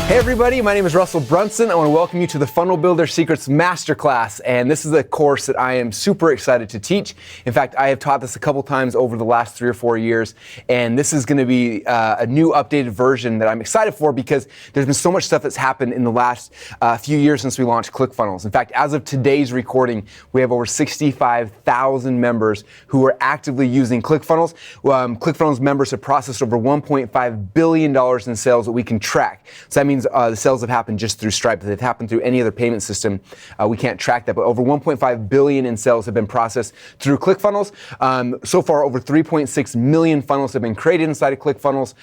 Hey everybody, my name is Russell Brunson. I want to welcome you to the Funnel Builder Secrets Masterclass, and this is a course that I am super excited to teach. In fact, I have taught this a couple times over the last 3 or 4 years, and this is going to be a new updated version that I'm excited for because there's been so much stuff that's happened in the last few years since we launched ClickFunnels. In fact, as of today's recording, we have over 65,000 members who are actively using ClickFunnels. ClickFunnels members have processed over $1.5 billion in sales that we can track. So that means the sales have happened just through Stripe. If they've happened through any other payment system, we can't track that. But over 1.5 billion in sales have been processed through ClickFunnels. So far, over 3.6 million funnels have been created inside of ClickFunnels.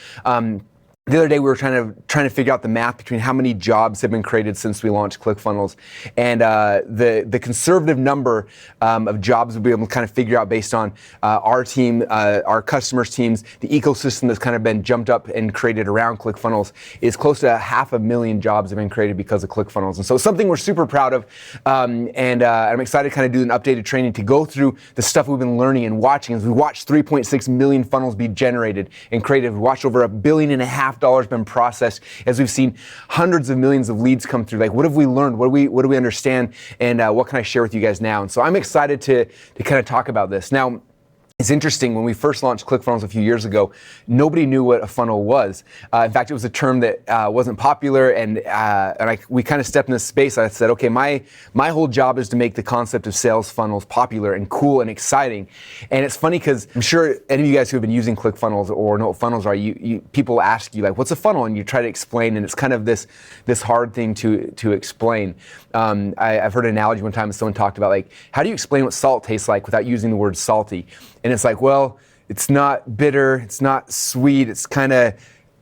The other day we were trying to figure out the math between how many jobs have been created since we launched ClickFunnels, and the conservative number of jobs we'll be able to kind of figure out based on our team, our customers' teams, the ecosystem that's kind of been jumped up and created around ClickFunnels is close to 500,000 jobs have been created because of ClickFunnels, and so it's something we're super proud of, and I'm excited to kind of do an updated training to go through the stuff we've been learning and watching as we watched 3.6 million funnels be generated and created. We watched over $1.5 billion been processed as we've seen hundreds of millions of leads come through. Like, what have we learned? What do we understand? And what can I share with you guys now? And so I'm excited to kind of talk about this. Now, it's interesting, when we first launched ClickFunnels a few years ago, nobody knew what a funnel was. In fact, it was a term that wasn't popular, and we kind of stepped in this space. I said, okay, my whole job is to make the concept of sales funnels popular and cool and exciting. And it's funny because I'm sure any of you guys who have been using ClickFunnels or know what funnels are, people ask you, like, what's a funnel? And you try to explain, and it's kind of this hard thing to explain. I've heard an analogy one time that someone talked about, like, how do you explain what salt tastes like without using the word salty? And it's like, well, it's not bitter, it's not sweet, it's kind of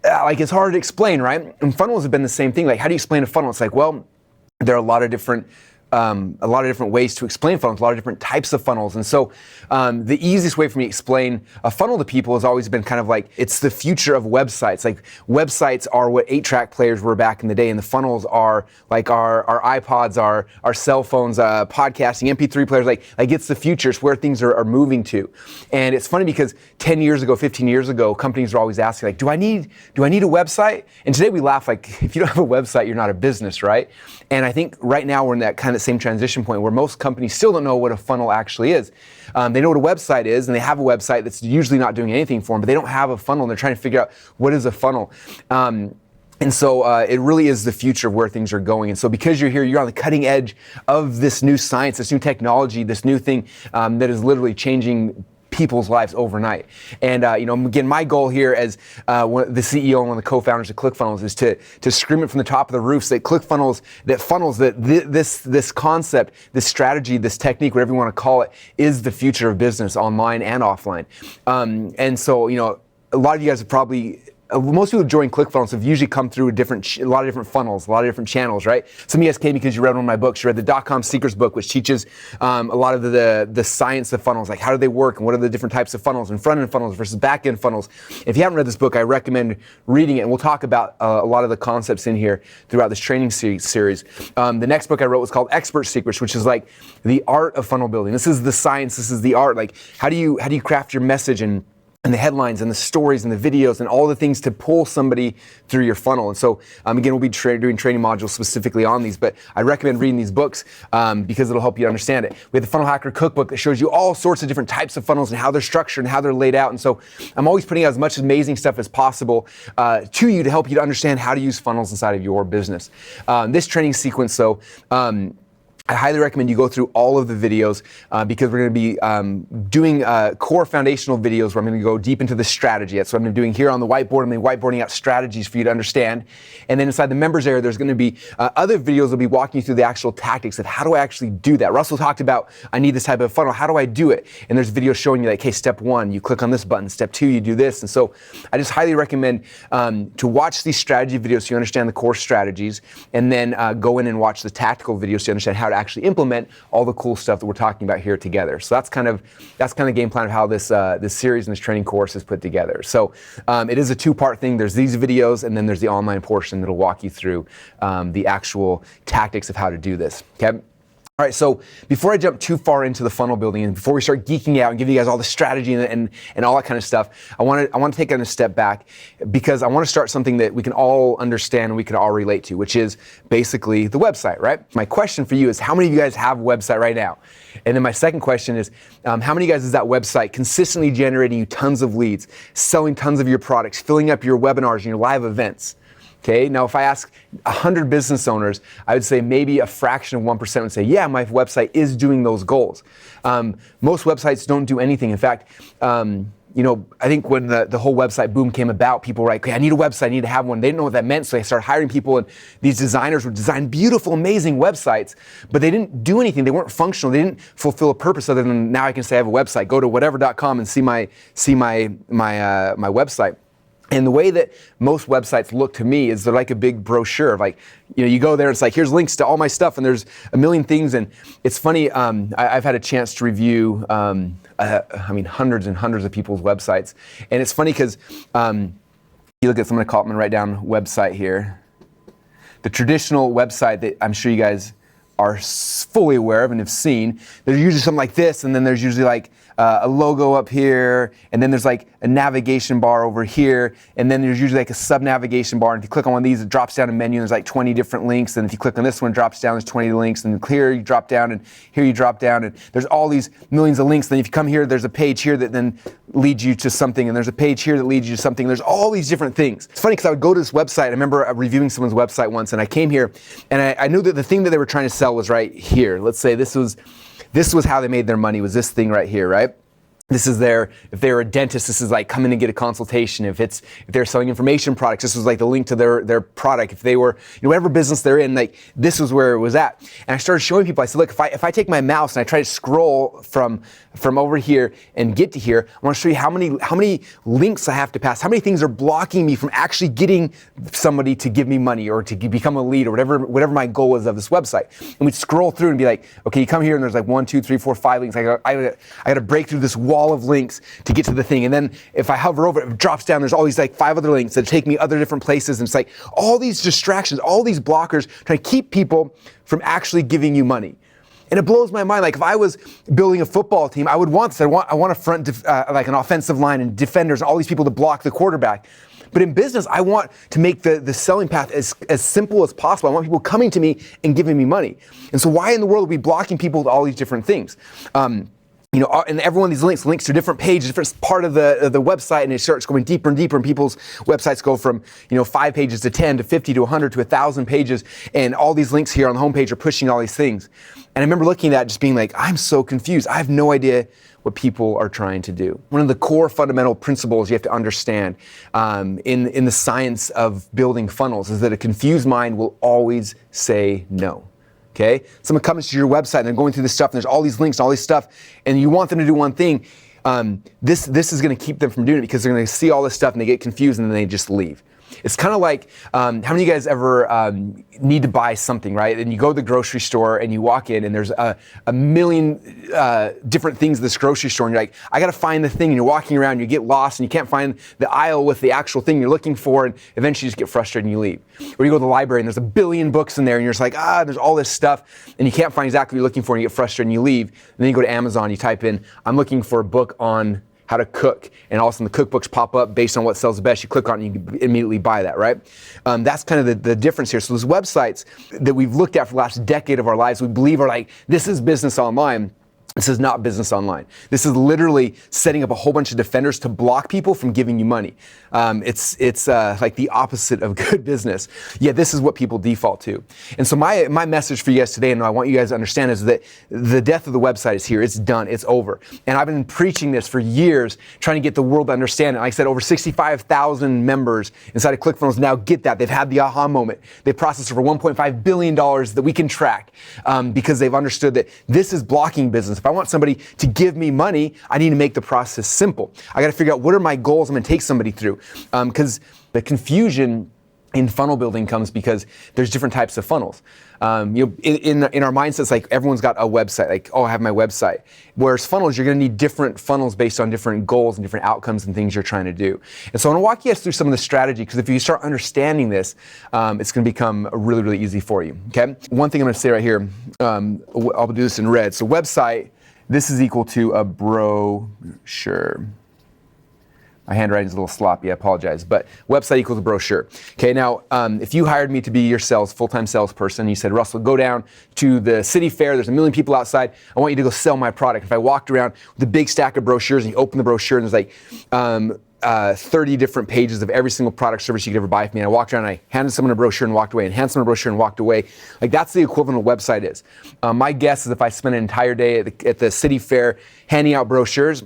like, it's hard to explain, right? And funnels have been the same thing. Like, how do you explain a funnel? It's like, well, there are a lot of different ways to explain funnels, a lot of different types of funnels. And so the easiest way for me to explain a funnel to people has always been kind of like, it's the future of websites. Like, websites are what 8-track players were back in the day, and the funnels are like our iPods, our cell phones, podcasting, MP3 players. Like it's the future. It's where things are moving to. And it's funny because 10 years ago, 15 years ago, companies were always asking, like, do I need a website? And today we laugh, like, if you don't have a website, you're not a business, right? And I think right now we're in that kind of same transition point where most companies still don't know what a funnel actually is. They know what a website is, and they have a website that's usually not doing anything for them, but they don't have a funnel, and they're trying to figure out what is a funnel. And so it really is the future of where things are going. And so because you're here, you're on the cutting edge of this new science, this new technology, this new thing that is literally changing people's lives overnight. And again, my goal here as the CEO and one of the co-founders of ClickFunnels is to scream it from the top of the roofs that ClickFunnels, this concept, this strategy, this technique, whatever you want to call it, is the future of business, online and offline. And so, a lot of you guys have probably, most people who join ClickFunnels have usually come through a lot of different funnels, a lot of different channels, right? Some of you guys came because you read one of my books. You read the .com Secrets book, which teaches a lot of the science of funnels, like how do they work and what are the different types of funnels and front-end funnels versus back-end funnels. If you haven't read this book, I recommend reading it, and we'll talk about a lot of the concepts in here throughout this training series. The next book I wrote was called Expert Secrets, which is like the art of funnel building. This is the science, this is the art. Like, how do you craft your message and the headlines and the stories and the videos and all the things to pull somebody through your funnel. And so, again, we'll be doing training modules specifically on these, but I recommend reading these books because it'll help you understand it. We have the Funnel Hacker Cookbook that shows you all sorts of different types of funnels and how they're structured and how they're laid out. And so I'm always putting out as much amazing stuff as possible to you to help you to understand how to use funnels inside of your business. This training sequence, though, I highly recommend you go through all of the videos because we're going to be doing core foundational videos where I'm going to go deep into the strategy. That's what I'm doing here on the whiteboard. I'm going to be whiteboarding out strategies for you to understand. And then inside the members area, there's going to be other videos that will be walking you through the actual tactics of how do I actually do that. Russell talked about, I need this type of funnel. How do I do it? And there's videos showing you, like, hey, step 1, you click on this button. Step 2, you do this. And so I just highly recommend to watch these strategy videos so you understand the core strategies, and then go in and watch the tactical videos so you understand how to actually implement all the cool stuff that we're talking about here together. So that's kind of the game plan of how this series and this training course is put together. So it is a 2-part thing. There's these videos, and then there's the online portion that'll walk you through the actual tactics of how to do this. Okay. All right, so before I jump too far into the funnel building and before we start geeking out and giving you guys all the strategy and all that kind of stuff, I want to take a step back because I want to start something that we can all understand and we can all relate to, which is basically the website, right? My question for you is, how many of you guys have a website right now? And then my second question is, how many of you guys is that website consistently generating you tons of leads, selling tons of your products, filling up your webinars and your live events? Okay, now if I ask 100 business owners, I would say maybe a fraction of 1% would say, yeah, my website is doing those goals. Most websites don't do anything. In fact, I think when the whole website boom came about, people were like, okay, I need a website, I need to have one. They didn't know what that meant, so they started hiring people, and these designers would design beautiful, amazing websites, but they didn't do anything. They weren't functional. They didn't fulfill a purpose other than now I can say I have a website. Go to whatever.com and see my website. And the way that most websites look to me is they're like a big brochure. Like, you go there, it's like, here's links to all my stuff, and there's a million things. And it's funny, I've had a chance to review, hundreds and hundreds of people's websites. And it's funny because you look at, I'm going to write down website here. The traditional website that I'm sure you guys are fully aware of and have seen, there's usually something like this, and then there's usually like a logo up here, and then there's like a navigation bar over here, and then there's usually like a sub-navigation bar, and if you click on one of these, it drops down a menu, and there's like 20 different links, and if you click on this one, it drops down, there's 20 links, and here you drop down, and here you drop down, and there's all these millions of links. Then if you come here, there's a page here that then leads you to something, and there's a page here that leads you to something. There's all these different things. It's funny because I would go to this website. I remember reviewing someone's website once, and I came here, and I knew that the thing that they were trying to sell was right here. Let's say this was how they made their money, was this thing right here, right? This is if they were a dentist, this is like come in and get a consultation. If they're selling information products, this was like the link to their product. If they were, whatever business they're in, like this was where it was at. And I started showing people, I said, look, if I take my mouse and I try to scroll from over here and get to here, I want to show you how many links I have to pass, how many things are blocking me from actually getting somebody to give me money or to become a lead or whatever my goal is of this website. And we'd scroll through and be like, okay, you come here and there's like 1, 2, 3, 4, 5 links. I got to break through this wall of links to get to the thing. And then if I hover over it, it drops down, there's all these like 5 other links that take me other different places. And it's like all these distractions, all these blockers trying to keep people from actually giving you money. And it blows my mind. Like if I was building a football team, I would want this. I want a front, like an offensive line and defenders and all these people to block the quarterback. But in business, I want to make the selling path as simple as possible. I want people coming to me and giving me money. And so why in the world are we blocking people with all these different things? And every one of these links to a different page, a different part of the website, and it starts going deeper and deeper, and people's websites go from 5 pages to 10 to 50 to 100 to 1,000 pages, and all these links here on the homepage are pushing all these things. And I remember looking at that just being like, I'm so confused. I have no idea what people are trying to do. One of the core fundamental principles you have to understand in the science of building funnels is that a confused mind will always say no. Okay? Someone comes to your website and they're going through this stuff and there's all these links and all this stuff and you want them to do one thing. This is going to keep them from doing it because they're going to see all this stuff and they get confused and then they just leave. It's kind of like, how many of you guys ever need to buy something, right? And you go to the grocery store and you walk in and there's a million different things in this grocery store and you're like, I got to find the thing, and you're walking around, you get lost and you can't find the aisle with the actual thing you're looking for, and eventually you just get frustrated and you leave. Or you go to the library and there's a billion books in there and you're just like, there's all this stuff and you can't find exactly what you're looking for and you get frustrated and you leave. And then you go to Amazon, you type in, I'm looking for a book on how to cook, and all of a sudden the cookbooks pop up based on what sells the best. You click on it and you immediately buy that, right? That's kind of the difference here. So those websites that we've looked at for the last decade of our lives, we believe are like, this is business online. This is not business online. This is literally setting up a whole bunch of defenders to block people from giving you money. It's like the opposite of good business. Yet this is what people default to. And so my message for you guys today, and I want you guys to understand, is that the death of the website is here. It's done. It's over. And I've been preaching this for years, trying to get the world to understand it. Like I said, over 65,000 members inside of ClickFunnels now get that. They've had the aha moment. They've processed over $1.5 billion that we can track because they've understood that this is blocking business. If I want somebody to give me money, I need to make the process simple. I got to figure out what are my goals I'm going to take somebody through. Because the confusion in funnel building comes because there's different types of funnels. In our mindsets, like everyone's got a website, like, oh, I have my website. Whereas funnels, you're going to need different funnels based on different goals and different outcomes and things you're trying to do. And so I want to walk you guys through some of the strategy, because if you start understanding this, it's going to become really, really easy for you. Okay. One thing I'm going to say right here, I'll do this in red. So website, this is equal to a brochure. My handwriting is a little sloppy, I apologize, but website equals a brochure. Okay, now, if you hired me to be your full-time salesperson, you said, Russell, go down to the city fair, there's 1 million people outside, I want you to go sell my product. If I walked around with a big stack of brochures and you open the brochure and there's like 30 different pages of every single product service you could ever buy from me, and I walked around and I handed someone a brochure and walked away, and handed someone a brochure and walked away, like that's the equivalent of a website is. My guess is if I spent an entire day at the city fair handing out brochures,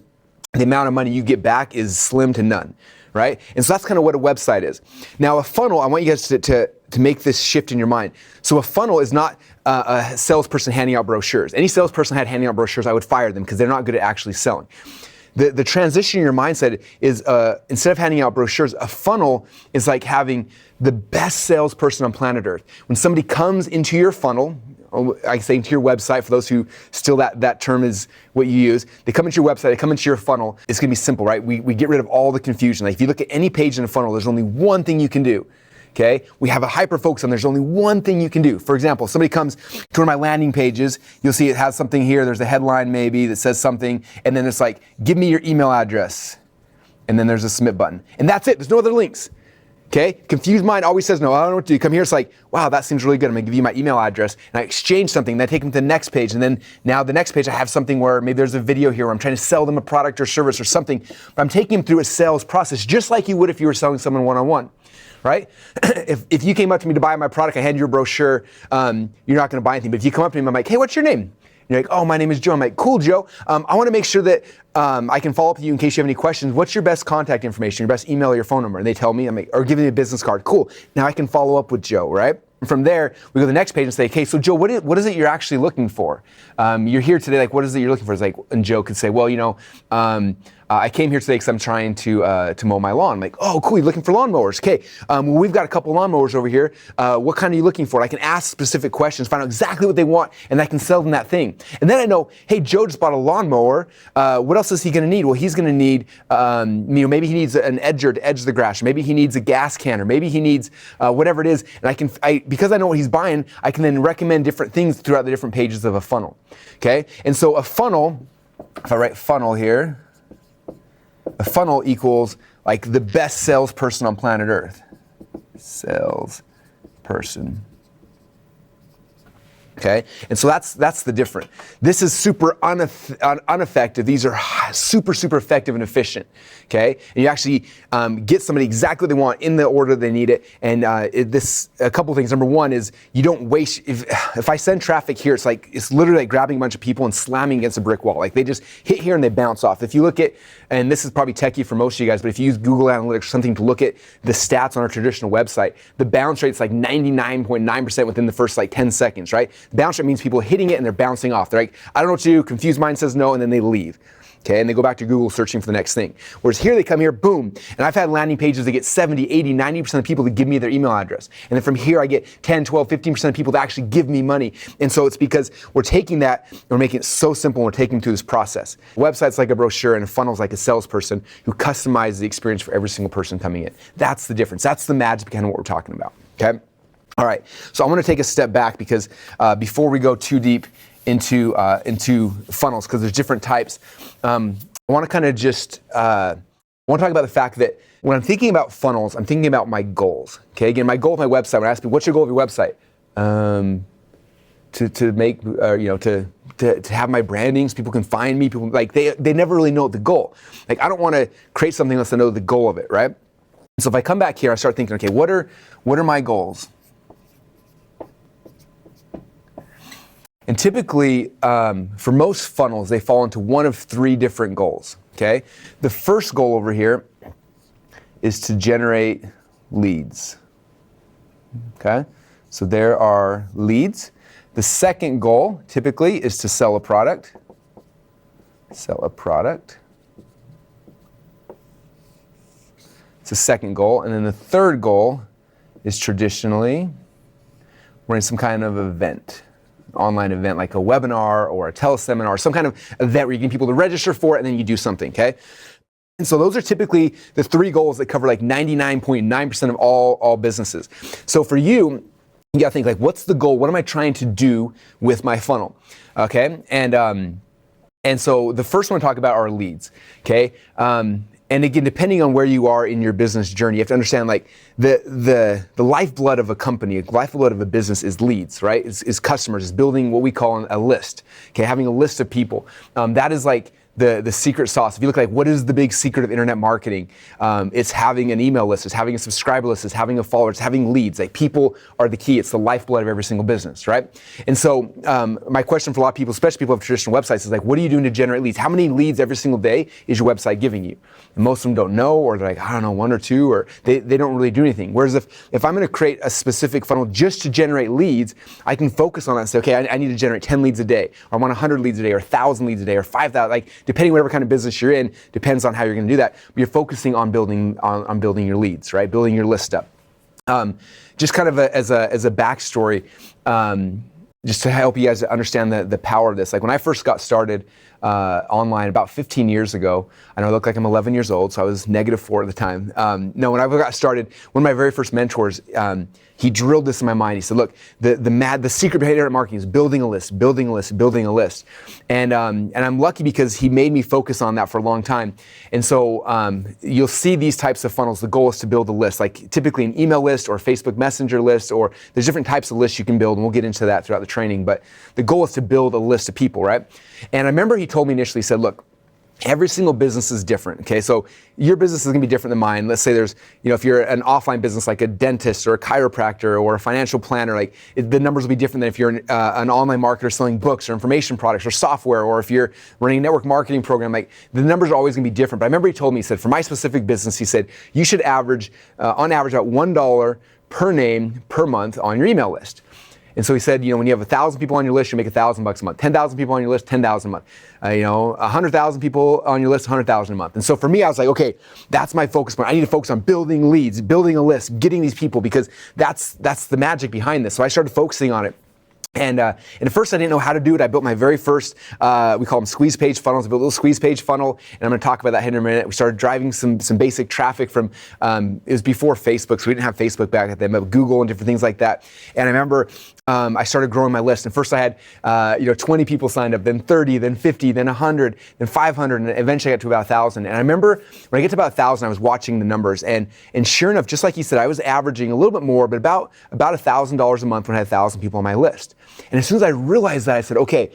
the amount of money you get back is slim to none, right? And so that's kind of what a website is. Now a funnel, I want you guys to make this shift in your mind. So a funnel is not a salesperson handing out brochures. Any salesperson had handing out brochures, I would fire them because they're not good at actually selling. The transition in your mindset is instead of handing out brochures, a funnel is like having the best salesperson on planet Earth. When somebody comes into your funnel, I say to your website, for those who still that term is what you use, they come into your website, they come into your funnel, it's gonna be simple, right? We get rid of all the confusion. Like if you look at any page in a funnel, there's only one thing you can do. Okay, we have a hyper focus on there's only one thing you can do. For example, somebody comes to one of my landing pages, you'll see it has something here, there's a headline maybe that says something, and then it's like, give me your email address. And then there's a submit button. And that's it, there's no other links. Okay, confused mind always says, no, I don't know what to do. Come here, it's like, wow, that seems really good. I'm gonna give you my email address, and I exchange something, then I take them to the next page, and then now the next page I have something where maybe there's a video here where I'm trying to sell them a product or service or something, but I'm taking them through a sales process, just like you would if you were selling someone one-on-one. Right? If you came up to me to buy my product, I hand you a brochure, you're not gonna buy anything. But if you come up to me, I'm like, hey, what's your name? You're like, oh, my name is Joe. I'm like, cool, Joe. I wanna make sure that I can follow up with you in case you have any questions. What's your best contact information, your best email or your phone number? And they tell me, I'm like, or give me a business card. Cool, now I can follow up with Joe, right? And from there, we go to the next page and say, okay, so Joe, what is it you're actually looking for? You're here today, like, what is it you're looking for? It's like, and Joe could say, well, you know, I came here today because I'm trying to mow my lawn. I'm like, oh, cool, you're looking for lawnmowers. Okay, well, we've got a couple lawnmowers over here. What kind are you looking for? I can ask specific questions, find out exactly what they want, and I can sell them that thing. And then I know, hey, Joe just bought a lawnmower. What else is he gonna need? Well, he's gonna need, maybe he needs an edger to edge the grass. Maybe he needs a gas can, or maybe he needs whatever it is. And because I know what he's buying, I can then recommend different things throughout the different pages of a funnel. Okay, and so a funnel, if I write funnel here, a funnel equals like the best salesperson on planet Earth. Salesperson. Okay, and so that's the difference. This is super ineffective. These are super effective and efficient. Okay, and you actually get somebody exactly what they want in the order they need it. And a couple things. Number one is you don't waste. If I send traffic here, it's literally like grabbing a bunch of people and slamming against a brick wall. Like they just hit here and they bounce off. If you look at, and this is probably techie for most of you guys, but if you use Google Analytics or something to look at the stats on our traditional website, the bounce rate's like 99.9% within the first like 10 seconds, right? Bounce rate means people hitting it and they're bouncing off. They're like, I don't know what to do, confused mind says no, and then they leave. Okay, and they go back to Google searching for the next thing. Whereas here they come here, boom, and I've had landing pages that get 70, 80, 90% of people that give me their email address. And then from here I get 10, 12, 15% of people that actually give me money. And so it's because we're taking that and we're making it so simple and we're taking them through this process. A website's like a brochure and a funnel's like a salesperson who customizes the experience for every single person coming in. That's the difference. That's the magic behind what we're talking about, okay? All right, so I want to take a step back because before we go too deep into funnels, because there's different types, I want to kind of just, I want to talk about the fact that when I'm thinking about funnels, I'm thinking about my goals, okay? Again, my goal with my website, when I ask people, what's your goal of your website? To make, to have my branding so people can find me, people, like they never really know the goal. Like I don't want to create something unless I know the goal of it, right? So if I come back here, I start thinking, okay, what are my goals? And typically, for most funnels, they fall into one of three different goals, okay? The first goal over here is to generate leads, okay? So there are leads. The second goal, typically, is to sell a product. Sell a product. It's the second goal. And then the third goal is traditionally running some kind of event, online event like a webinar or a teleseminar, some kind of event where you get people to register for it and then you do something, okay? And so those are typically the three goals that cover like 99.9% of all businesses. So for you, you gotta think like, what's the goal? What am I trying to do with my funnel? Okay, and so the first one to talk about are leads, okay? And again, depending on where you are in your business journey, you have to understand like the lifeblood of a company, the lifeblood of a business is leads, right? Is customers, is building what we call a list, okay? Having a list of people. That is like the secret sauce. If you look like what is the big secret of internet marketing, it's having an email list, it's having a subscriber list, it's having a follower, it's having leads. Like people are the key. It's the lifeblood of every single business, right? And so my question for a lot of people, especially people who have traditional websites, is like, what are you doing to generate leads? How many leads every single day is your website giving you? And most of them don't know, or they're like, I don't know, one or two, or they don't really do anything. Whereas if I'm gonna create a specific funnel just to generate leads, I can focus on that and say, okay, I need to generate 10 leads a day, or I want 100 leads a day, or 1,000 leads a day, or 5,000, like depending whatever kind of business you're in, depends on how you're going to do that. But you're focusing on building your leads, right? Building your list up. Just kind of as a backstory, just to help you guys understand the power of this. Like when I first got started online about 15 years ago, I know I look like I'm 11 years old, so I was -4 at the time. No, when I got started, one of my very first mentors, he drilled this in my mind. He said, look, the secret behind internet marketing is building a list, building a list, building a list. And I'm lucky because he made me focus on that for a long time. And so you'll see these types of funnels. The goal is to build a list, like typically an email list or a Facebook Messenger list, or there's different types of lists you can build, and we'll get into that throughout the training. But the goal is to build a list of people, right? And I remember he told me initially, he said, look, every single business is different, okay? So your business is gonna be different than mine. Let's say there's, if you're an offline business like a dentist or a chiropractor or a financial planner, like the numbers will be different than if you're an online marketer selling books or information products or software, or if you're running a network marketing program, like the numbers are always gonna be different. But I remember he told me, he said, for my specific business, he said, you should average, on average, about $1 per name per month on your email list. And so he said, when you have 1,000 people on your list, you make $1,000 a month. 10,000 people on your list, 10,000 a month. 100,000 people on your list, 100,000 a month. And so for me, I was like, okay, that's my focus point. I need to focus on building leads, building a list, getting these people, because that's the magic behind this. So I started focusing on it. And at first I didn't know how to do it. I built my very first, we call them squeeze page funnels. I built a little squeeze page funnel, and I'm gonna talk about that here in a minute. We started driving some basic traffic from, it was before Facebook, so we didn't have Facebook back then, but Google and different things like that. And I remember I started growing my list. And first I had 20 people signed up, then 30, then 50, then 100, then 500, and eventually I got to about 1,000. And I remember when I get to about 1,000, I was watching the numbers, and sure enough, just like he said, I was averaging a little bit more, but about $1,000 a month when I had 1,000 people on my list. And as soon as I realized that, I said, okay,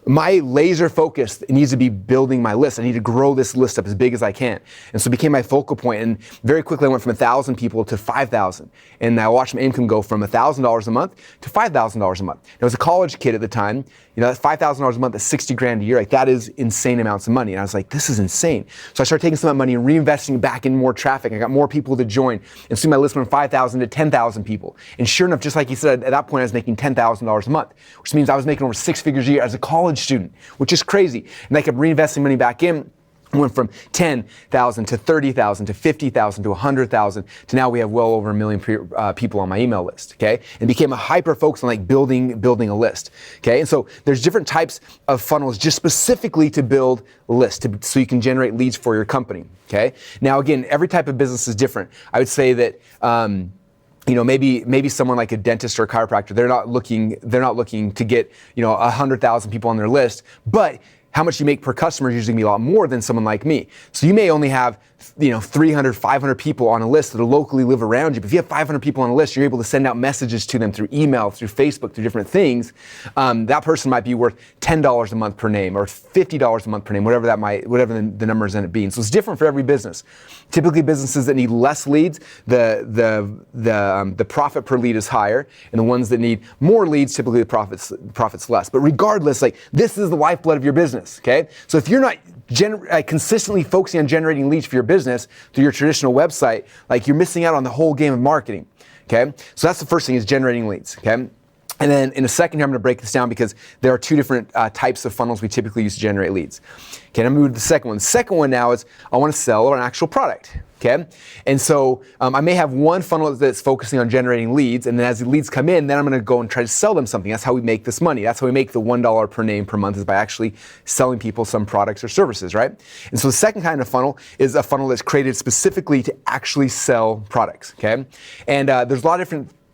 my laser focus needs to be building my list. I need to grow this list up as big as I can. And so it became my focal point. And very quickly I went from 1,000 people to 5,000. And I watched my income go from $1,000 a month to $5,000 a month. And I was a college kid at the time. That's $5,000 a month, that's 60 grand a year. Like that is insane amounts of money. And I was like, this is insane. So I started taking some of that money and reinvesting back in more traffic. I got more people to join. And soon my list went from 5,000 to 10,000 people. And sure enough, just like he said, at that point I was making $10,000 a month, which means I was making over 6 figures a year as a college student, which is crazy. And I kept reinvesting money back in. Went from 10,000 to 30,000 to 50,000 to 100,000 to now we have well over 1 million people on my email list, okay? And became a hyper focus on like building a list, okay? And so there's different types of funnels just specifically to build lists, so you can generate leads for your company, okay? Now again, every type of business is different. I would say that maybe someone like a dentist or a chiropractor, they're not looking to get 100,000 people on their list, but how much you make per customer is usually going to be a lot more than someone like me. So you may only have 300, 500 people on a list that locally live around you. But if you have 500 people on a list, you're able to send out messages to them through email, through Facebook, through different things. That person might be worth $10 a month per name or $50 a month per name, whatever the numbers end up being. So it's different for every business. Typically businesses that need less leads, the profit per lead is higher, and the ones that need more leads, typically the profit's less. But regardless, like this is the lifeblood of your business, okay? So if you're not consistently focusing on generating leads for your business through your traditional website, like you're missing out on the whole game of marketing, okay? So that's the first thing, is generating leads, okay? And then in a second here, I'm going to break this down because there are two different types of funnels we typically use to generate leads. Okay, I'm going to move to the second one. The second one now is I want to sell an actual product. Okay, and so I may have one funnel that's focusing on generating leads, and then as the leads come in, then I'm going to go and try to sell them something. That's how we make this money. That's how we make the $1 per name per month, is by actually selling people some products or services, right? And so the second kind of funnel is a funnel that's created specifically to actually sell products. Okay, and there's a lot of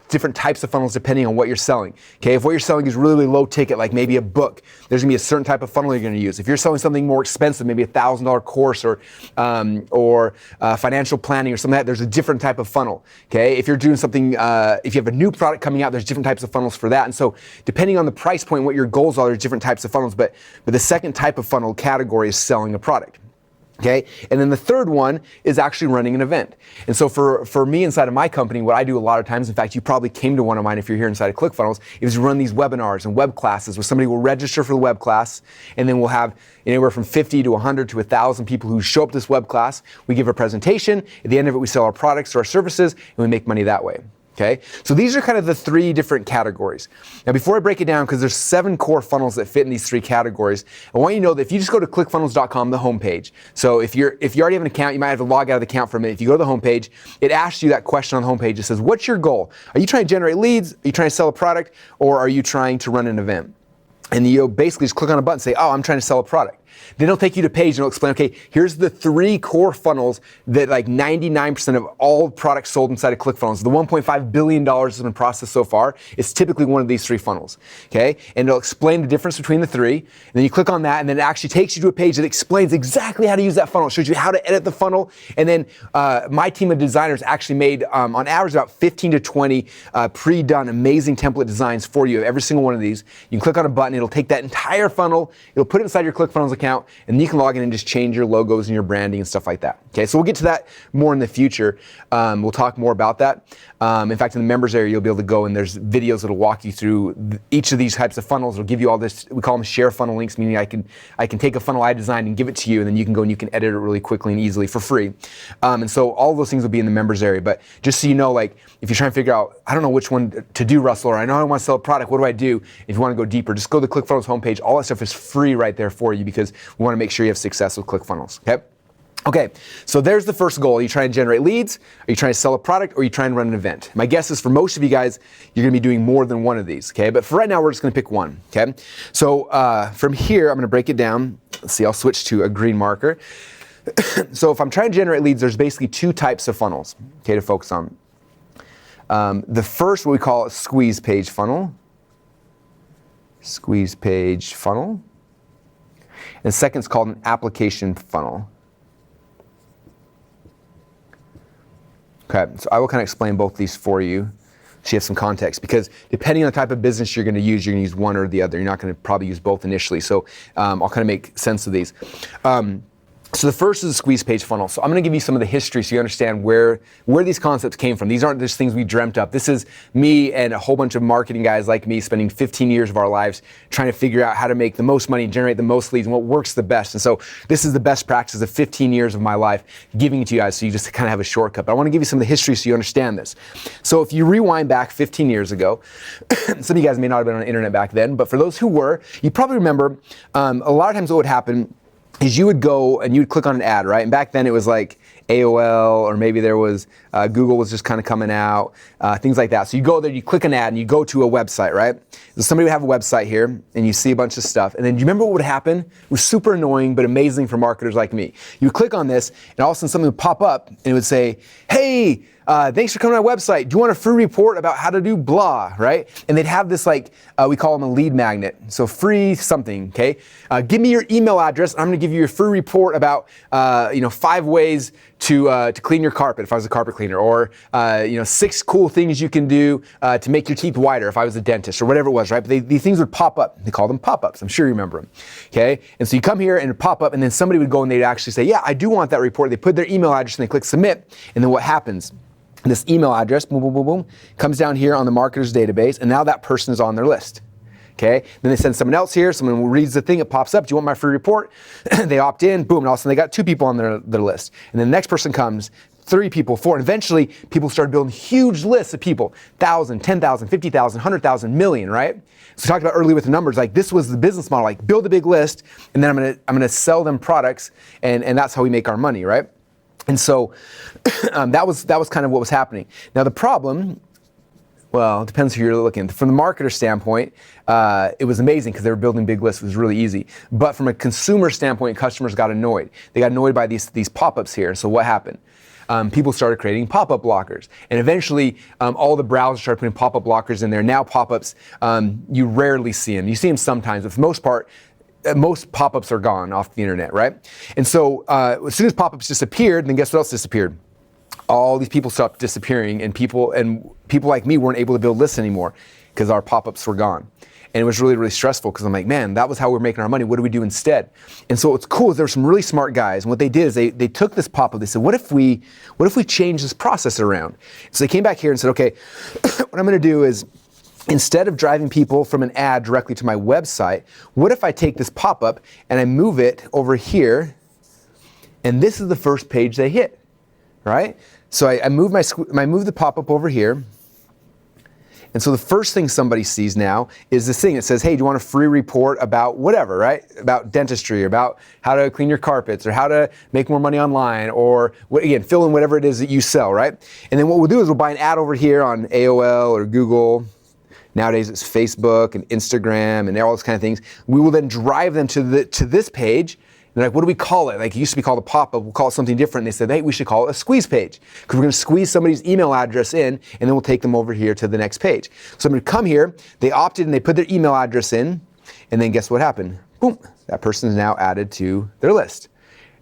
different types of funnels depending on what you're selling. Okay, if what you're selling is really low ticket, like maybe a book, there's gonna be a certain type of funnel you're gonna use. If you're selling something more expensive, maybe $1,000 course or financial planning or something like that, there's a different type of funnel. Okay, if you're doing something, if you have a new product coming out, there's different types of funnels for that. And so depending on the price point, what your goals are, there's different types of funnels. But the second type of funnel category is selling a product. Okay, and then the third one is actually running an event. And so for me inside of my company, what I do a lot of times, in fact, you probably came to one of mine if you're here inside of ClickFunnels, is run these webinars and web classes where somebody will register for the web class, and then we'll have anywhere from 50 to 100 to 1,000 people who show up to this web class. We give a presentation. At the end of it, we sell our products or our services, and we make money that way. Okay, so these are kind of the three different categories. Now, before I break it down, because there's 7 core funnels that fit in these 3 categories, I want you to know that if you just go to clickfunnels.com, the homepage. So if you already have an account, you might have to log out of the account for a minute. If you go to the homepage, it asks you that question on the homepage. It says, "What's your goal? Are you trying to generate leads? Are you trying to sell a product? Or are you trying to run an event?" And you basically just click on a button and say, "Oh, I'm trying to sell a product." Then it'll take you to a page and it'll explain, okay, here's the 3 core funnels that like 99% of all products sold inside of ClickFunnels. The $1.5 billion has been processed so far. It's typically one of these 3 funnels, okay? And it'll explain the difference between the 3. And then you click on that, and then it actually takes you to a page that explains exactly how to use that funnel. It shows you how to edit the funnel. And then my team of designers actually made, on average, about 15 to 20 pre-done amazing template designs for you, every single one of these. You can click on a button. It'll take that entire funnel. It'll put it inside your ClickFunnels account, and then you can log in and just change your logos and your branding and stuff like that. Okay, so we'll get to that more in the future. We'll talk more about that. In fact, in the members area, you'll be able to go and there's videos that'll walk you through each of these types of funnels. It'll give you all this, we call them share funnel links, meaning I can take a funnel I designed and give it to you, and then you can go and you can edit it really quickly and easily for free. And so all of those things will be in the members area. But just so you know, like if you're trying to figure out, I don't know which one to do, Russell, or I know I want to sell a product, what do I do? If you want to go deeper, just go to the ClickFunnels homepage. All that stuff is free right there for you because we want to make sure you have success with ClickFunnels, okay? Okay, so there's the first goal. Are you trying to generate leads? Are you trying to sell a product? Or are you trying to run an event? My guess is for most of you guys, you're gonna be doing more than one of these, okay? But for right now, we're just gonna pick one, okay? So from here, I'm gonna break it down. Let's see, I'll switch to a green marker. So if I'm trying to generate leads, there's basically 2 types of funnels, okay, to focus on. The first, what we call a squeeze page funnel. Squeeze page funnel. And the second is called an application funnel. Okay, so I will kind of explain both these for you so you have some context, because depending on the type of business you're going to use one or the other. You're not going to probably use both initially, so I'll kind of make sense of these. So the first is a squeeze page funnel. So I'm going to give you some of the history so you understand where these concepts came from. These aren't just things we dreamt up. This is me and a whole bunch of marketing guys like me spending 15 years of our lives trying to figure out how to make the most money, generate the most leads, and what works the best. And so this is the best practice of 15 years of my life, giving it to you guys so you just kind of have a shortcut. But I want to give you some of the history so you understand this. So if you rewind back 15 years ago, some of you guys may not have been on the internet back then, but for those who were, you probably remember a lot of times what would happen is you would go and you would click on an ad, right? And back then it was like AOL, or maybe there was, Google was just kind of coming out, things like that. So you go there, you click an ad, and you go to a website, right? So somebody would have a website here, and you see a bunch of stuff. And then do you remember what would happen? It was super annoying, but amazing for marketers like me. You would click on this, and all of a sudden something would pop up, and it would say, hey, thanks for coming to my website. Do you want a free report about how to do blah, right? And they'd have this like, we call them a lead magnet. So free something, okay? Give me your email address. I'm gonna give you a free report about, 5 ways to clean your carpet if I was a carpet cleaner, or 6 cool things you can do to make your teeth whiter if I was a dentist, or whatever it was, right? But these things would pop up. They call them pop-ups. I'm sure you remember them, okay? And so you come here and it pop up, and then somebody would go and they'd actually say, yeah, I do want that report. They put their email address and they click submit, and then what happens? This email address, boom, boom, boom, boom, comes down here on the marketer's database, and now that person is on their list. Okay, then they send someone else here, someone reads the thing, it pops up, do you want my free report? They opt in, boom, and all of a sudden they got 2 people on their list. And then the next person comes, 3 people, 4, and eventually people started building huge lists of people, 1,000, 10,000, 50,000, 100,000, million, right? So we talked about earlier with the numbers, like this was the business model, like build a big list, and then I'm gonna sell them products, and that's how we make our money, right? And so that was kind of what was happening. Now the problem, well, it depends who you're looking. From the marketer standpoint, it was amazing because they were building big lists. It was really easy. But from a consumer standpoint, customers got annoyed. They got annoyed by these pop-ups here. So what happened? People started creating pop-up blockers. And eventually, all the browsers started putting pop-up blockers in there. Now pop-ups, you rarely see them. You see them sometimes, but for the most part, most pop-ups are gone off the internet, right? And so as soon as pop-ups disappeared, then guess what else disappeared? All these people stopped disappearing, and people like me weren't able to build lists anymore because our pop-ups were gone. And it was really, really stressful because I'm like, man, that was how we were making our money. What do we do instead? And so what's cool is there were some really smart guys, and what they did is they took this pop-up. They said, what if we change this process around? So they came back here and said, okay, what I'm going to do is, instead of driving people from an ad directly to my website, what if I take this pop-up and I move it over here, and this is the first page they hit, right? So I move the pop-up over here, and so the first thing somebody sees now is this thing that says, hey, do you want a free report about whatever, right? About dentistry, or about how to clean your carpets, or how to make more money online, or again, fill in whatever it is that you sell, right? And then what we'll do is we'll buy an ad over here on AOL or Google. Nowadays it's Facebook and Instagram and all those kind of things. We will then drive them to this page. And they're like, what do we call it? Like it used to be called a pop-up. We'll call it something different. And they said, hey, we should call it a squeeze page, because we're going to squeeze somebody's email address in, and then we'll take them over here to the next page. So I'm going to come here. They opted and they put their email address in, and then guess what happened? Boom, that person is now added to their list.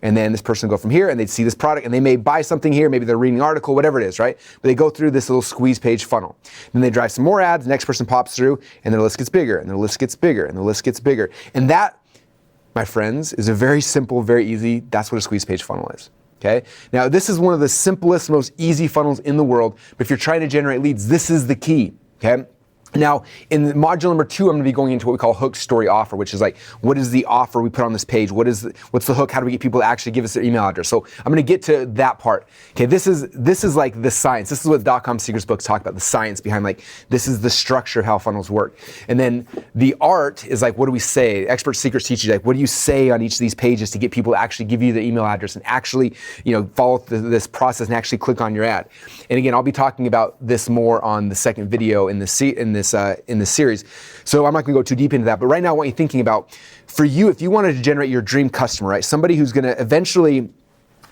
And then this person will go from here and they'd see this product, and they may buy something here. Maybe they're reading an article, whatever it is, right? But they go through this little squeeze page funnel. Then they drive some more ads. The next person pops through, and their list gets bigger, and their list gets bigger, and their list gets bigger. And that, my friends, is a very simple, very easy, that's what a squeeze page funnel is. Okay? Now, this is one of the simplest, most easy funnels in the world. But if you're trying to generate leads, this is the key. Okay? Now, in module number 2, I'm going to be going into what we call hook, story, offer, which is like, what is the offer we put on this page? What's the hook? How do we get people to actually give us their email address? So I'm going to get to that part. Okay, this is like the science. This is what .com Secrets books talk about, the science behind, like, this is the structure of how funnels work. And then the art is like, what do we say? Expert secrets teach you, like, what do you say on each of these pages to get people to actually give you their email address and actually, follow this process and actually click on your ad. And again, I'll be talking about this more on the second video in this series. So I'm not going to go too deep into that, but right now I want you thinking about, for you, if you wanted to generate your dream customer, right? Somebody who's going to eventually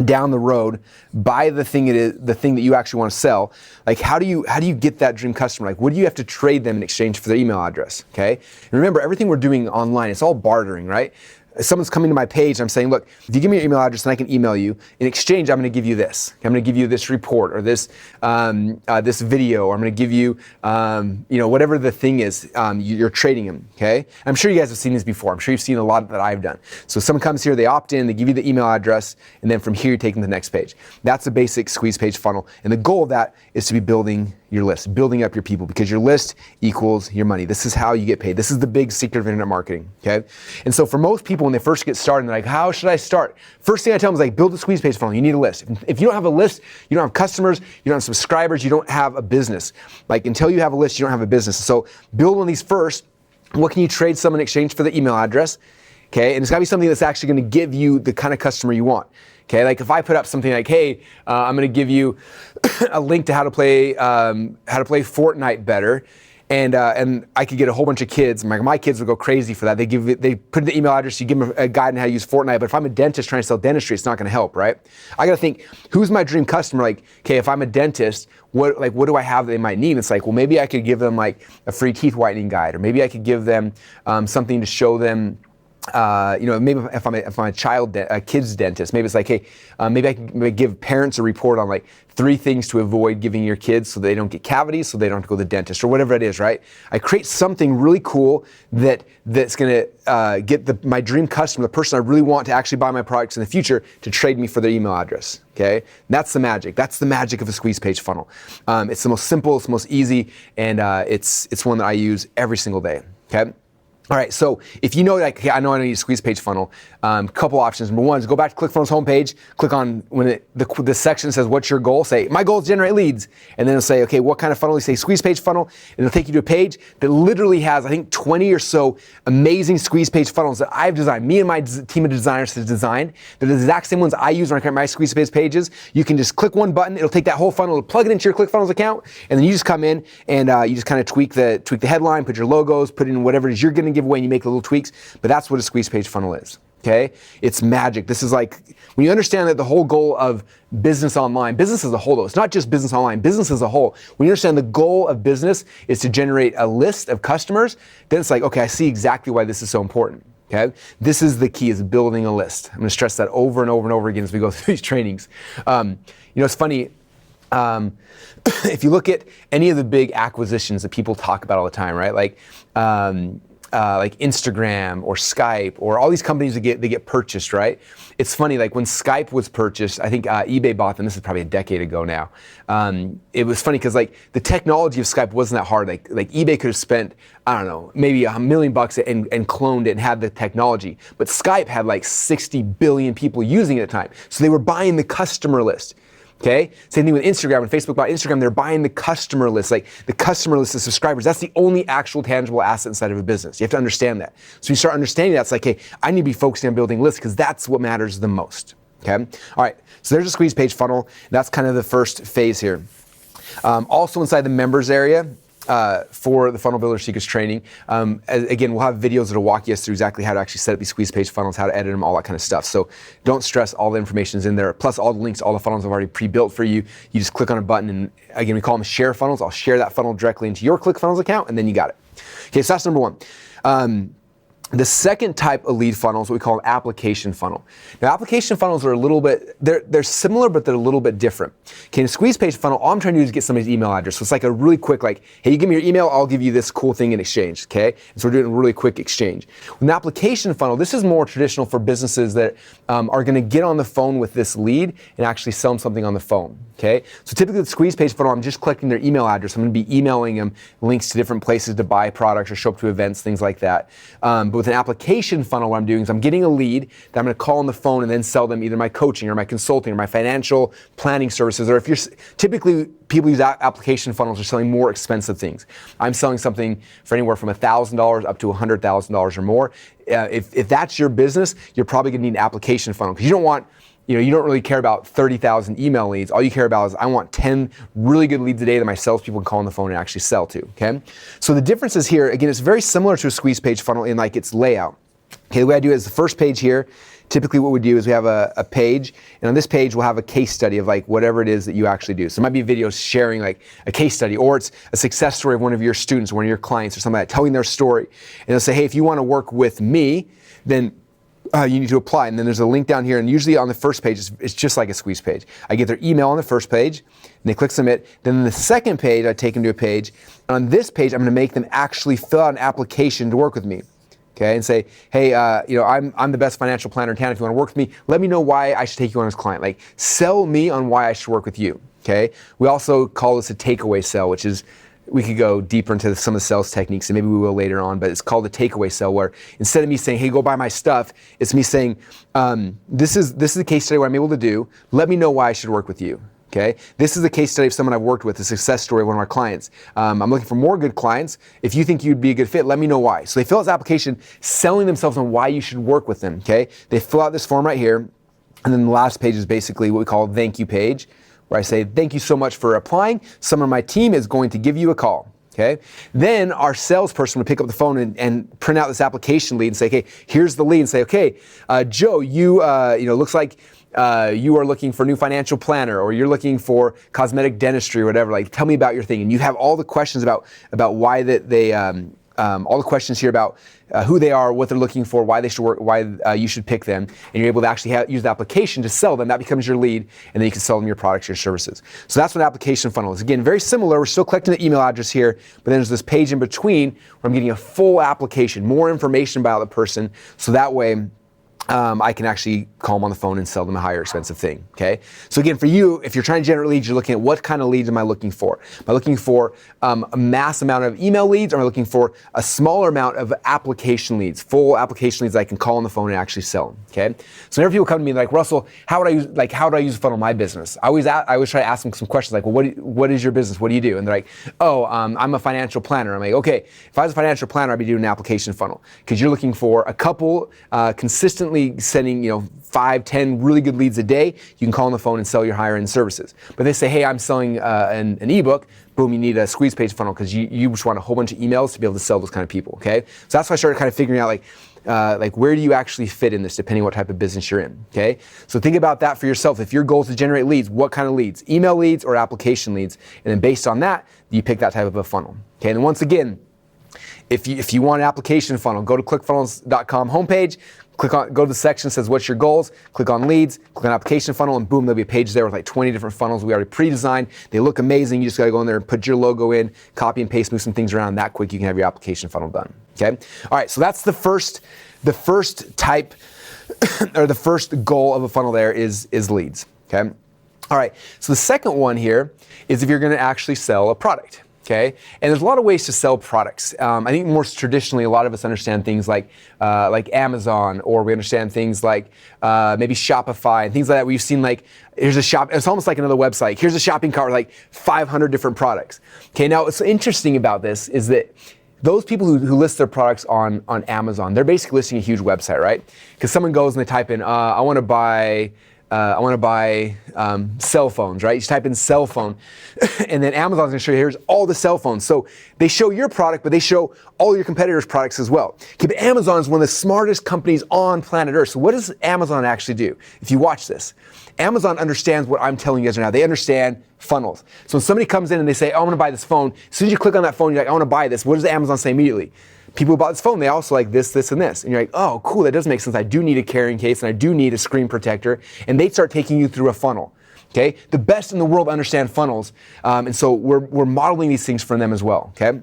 down the road buy the thing that you actually want to sell. Like, how do you get that dream customer? Like, what do you have to trade them in exchange for their email address? Okay? And remember, everything we're doing online, it's all bartering, right? Someone's coming to my page, I'm saying, look, if you give me your email address, then I can email you. In exchange, I'm going to give you this. I'm going to give you this report, or this video, or I'm going to give you, whatever the thing is. You're trading them. Okay? I'm sure you guys have seen this before. I'm sure you've seen a lot that I've done. So someone comes here, they opt in, they give you the email address, and then from here you take them to the next page. That's a basic squeeze page funnel, and the goal of that is to be building your list, building up your people, because your list equals your money. This is how you get paid. This is the big secret of internet marketing. Okay? And so for most people, when they first get started, they're like, how should I start? First thing I tell them is, like, build a squeeze page funnel. You need a list. If you don't have a list, you don't have customers, you don't have subscribers, you don't have a business. Like, until you have a list, you don't have a business. So build one of these first. What can you trade someone in exchange for the email address? Okay, and it's got to be something that's actually going to give you the kind of customer you want. Okay, like if I put up something like, hey, I'm going to give you a link to how to play Fortnite better, and I could get a whole bunch of kids. My kids would go crazy for that. They put the email address, you give them a guide on how to use Fortnite. But if I'm a dentist trying to sell dentistry, it's not going to help, right? I got to think, who's my dream customer? Like, okay, if I'm a dentist, what do I have that they might need? It's like, well, maybe I could give them like a free teeth whitening guide, or maybe I could give them something to show them. Maybe if I'm a kid's dentist, maybe it's like, hey, maybe I can give parents a report on like 3 things to avoid giving your kids so they don't get cavities, so they don't have to go to the dentist, or whatever it is, right? I create something really cool that's going to get my dream customer, the person I really want to actually buy my products in the future, to trade me for their email address. Okay, and that's the magic. That's the magic of a squeeze page funnel. It's the most simple, it's the most easy, and it's one that I use every single day. Okay. All right, so if you know, like, okay, I know I need a squeeze page funnel, couple options. Number one is go back to ClickFunnels homepage, click on when the section says, what's your goal? Say, my goal is generate leads. And then it'll say, okay, what kind of funnel? You say squeeze page funnel, and it'll take you to a page that literally has, I think, 20 or so amazing squeeze page funnels that I've designed. Me and my team of designers have designed. They're the exact same ones I use when I create my squeeze page pages. You can just click one button, it'll take that whole funnel, it'll plug it into your ClickFunnels account, and then you just come in and you just kind of tweak the headline, put your logos, put in whatever it is you're gonna give away, and you make the little tweaks. But that's what a squeeze page funnel is. Okay, it's magic. This is like, when you understand that the whole goal of business online, business as a whole though, it's not just business online, business as a whole. When you understand the goal of business is to generate a list of customers, then it's like, okay, I see exactly why this is so important. Okay, this is the key, is building a list. I'm gonna stress that over and over and over again as we go through these trainings. It's funny, if you look at any of the big acquisitions that people talk about all the time, right? Like Instagram or Skype or all these companies that get purchased, right? It's funny, like when Skype was purchased, I think eBay bought them, this is probably a decade ago now. It was funny because like the technology of Skype wasn't that hard. Like eBay could have spent, I don't know, maybe $1 million and cloned it and had the technology. But Skype had like 60 billion people using it at the time. So they were buying the customer list. Okay? Same thing with Instagram. When Facebook bought Instagram, they're buying the customer list, like the customer list of subscribers. That's the only actual tangible asset inside of a business. You have to understand that. So you start understanding that, it's like, hey, I need to be focusing on building lists because that's what matters the most. Okay? All right. So there's a squeeze page funnel. That's kind of the first phase here. Also inside the members area, for the Funnel Builder Secrets training. Again, we'll have videos that'll walk you through exactly how to actually set up these squeeze page funnels, how to edit them, all that kind of stuff. So don't stress, all the information is in there. Plus all the links, all the funnels I've already pre-built for you. You just click on a button and again, we call them share funnels. I'll share that funnel directly into your ClickFunnels account and then you got it. Okay, so that's number one. The second type of lead funnel is what we call an application funnel. Now, application funnels are a little bit, they're similar, but they're a little bit different. Okay, in a squeeze page funnel, all I'm trying to do is get somebody's email address. So it's like a really quick, like, hey, you give me your email, I'll give you this cool thing in exchange, okay? And so we're doing a really quick exchange. With an application funnel, this is more traditional for businesses that are gonna get on the phone with this lead and actually sell them something on the phone, okay? So typically with squeeze page funnel, I'm just collecting their email address. I'm gonna be emailing them links to different places to buy products or show up to events, things like that. But with an application funnel, what I'm doing is I'm getting a lead that I'm going to call on the phone and then sell them either my coaching or my consulting or my financial planning services. Or if you're typically, people use application funnels are selling more expensive things. I'm selling something for anywhere from $1,000 up to $100,000 or more. If that's your business, you're probably going to need an application funnel because you don't want, you don't really care about 30,000 email leads. All you care about is I want 10 really good leads a day that my salespeople can call on the phone and actually sell to, okay? So the difference is here, again, it's very similar to a squeeze page funnel in like its layout. Okay, the way I do it is the first page here, typically what we do is we have a page, and on this page we'll have a case study of like whatever it is that you actually do. So it might be videos sharing like a case study, or it's a success story of one of your students, one of your clients or something like that, telling their story. And they'll say, hey, if you want to work with me, then you need to apply. And then there's a link down here, and usually on the first page, it's just like a squeeze page. I get their email on the first page, and they click submit. Then on the second page, I take them to a page. And on this page, I'm going to make them actually fill out an application to work with me. Okay, and say, hey, I'm the best financial planner in town. If you want to work with me, let me know why I should take you on as a client. Like, sell me on why I should work with you. Okay, we also call this a takeaway sell, which is, we could go deeper into some of the sales techniques, and maybe we will later on, but it's called a takeaway sell, where instead of me saying, hey, go buy my stuff, it's me saying, this is a case study what I'm able to do. Let me know why I should work with you. Okay, this is a case study of someone I've worked with, a success story of one of our clients. I'm looking for more good clients. If you think you'd be a good fit, let me know why. So they fill out this application selling themselves on why you should work with them. Okay, they fill out this form right here, and then the last page is basically what we call a thank you page, where I say, thank you so much for applying. Someone on my team is going to give you a call. Okay, then our salesperson would pick up the phone and print out this application lead and say, okay, here's the lead, and say, okay, Joe, you looks like you are looking for a new financial planner, or you're looking for cosmetic dentistry or whatever. Like, tell me about your thing. And you have all the questions about why that they, all the questions here about who they are, what they're looking for, why they should work, why you should pick them. And you're able to actually use the application to sell them. That becomes your lead, and then you can sell them your products, your services. So that's what an application funnel is. Again, very similar. We're still collecting the email address here, but then there's this page in between where I'm getting a full application, more information about the person. So that way, I can actually call them on the phone and sell them a higher expensive thing, okay? So again, for you, if you're trying to generate leads, you're looking at what kind of leads am I looking for? Am I looking for a mass amount of email leads, or am I looking for a smaller amount of application leads, full application leads that I can call on the phone and actually sell them, okay? So whenever people come to me like, Russell, how do I use a funnel in my business? I always try to ask them some questions like, well, what is your business? What do you do? And they're like, oh, I'm a financial planner. I'm like, okay, if I was a financial planner, I'd be doing an application funnel, because you're looking for a couple consistently sending 5, 10 really good leads a day. You can call on the phone and sell your higher end services. But they say, hey, I'm selling an ebook. Boom, you need a squeeze page funnel, because you just want a whole bunch of emails to be able to sell those kind of people, okay? So that's why I started kind of figuring out like where do you actually fit in this, depending on what type of business you're in, okay? So think about that for yourself. If your goal is to generate leads, what kind of leads? Email leads or application leads? And then based on that, you pick that type of a funnel, okay? And once again, if you want an application funnel, go to clickfunnels.com homepage, go to the section that says what's your goals, click on leads, click on application funnel, and boom, there'll be a page there with like 20 different funnels we already pre-designed. They look amazing. You just gotta go in there and put your logo in, copy and paste, move some things around. That quick, you can have your application funnel done, okay? All right, so that's the first type, or the first goal of a funnel there is leads, okay? All right, so the second one here is if you're gonna actually sell a product. Okay, and there's a lot of ways to sell products. I think more traditionally, a lot of us understand things like Amazon, or we understand things like maybe Shopify and things like that. Where you've seen like, here's a shop. It's almost like another website. Here's a shopping cart with like 500 different products. Okay, now what's interesting about this is that those people who list their products on Amazon, they're basically listing a huge website, right? Because someone goes and they type in, I want to buy cell phones, right? You just type in cell phone, and then Amazon's gonna show you, here's all the cell phones. So they show your product, but they show all your competitors' products as well. Okay, but Amazon is one of the smartest companies on planet Earth. So what does Amazon actually do? If you watch this, Amazon understands what I'm telling you guys right now. They understand funnels. So when somebody comes in and they say, oh, I wanna buy this phone, as soon as you click on that phone, you're like, I wanna buy this. What does Amazon say immediately? People who bought this phone, they also like this, and this. And you're like, oh, cool, that does make sense. I do need a carrying case, and I do need a screen protector. And they start taking you through a funnel, okay? The best in the world understand funnels. And so we're modeling these things for them as well, okay?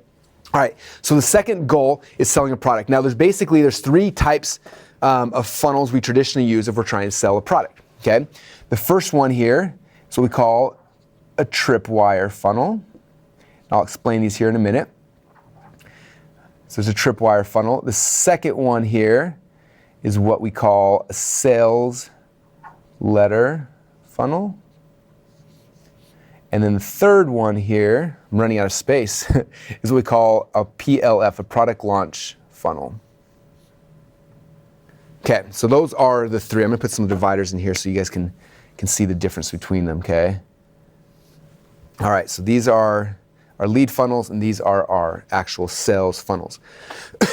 All right, so the second goal is selling a product. Now, there's 3 types of funnels we traditionally use if we're trying to sell a product, okay? The first one here is what we call a tripwire funnel. I'll explain these here in a minute. So there's a tripwire funnel. The second one here is what we call a sales letter funnel. And then the third one here, I'm running out of space, is what we call a PLF, a product launch funnel. Okay, so those are the 3. I'm gonna put some dividers in here so you guys can see the difference between them, okay? All right, so these are our lead funnels, and these are our actual sales funnels.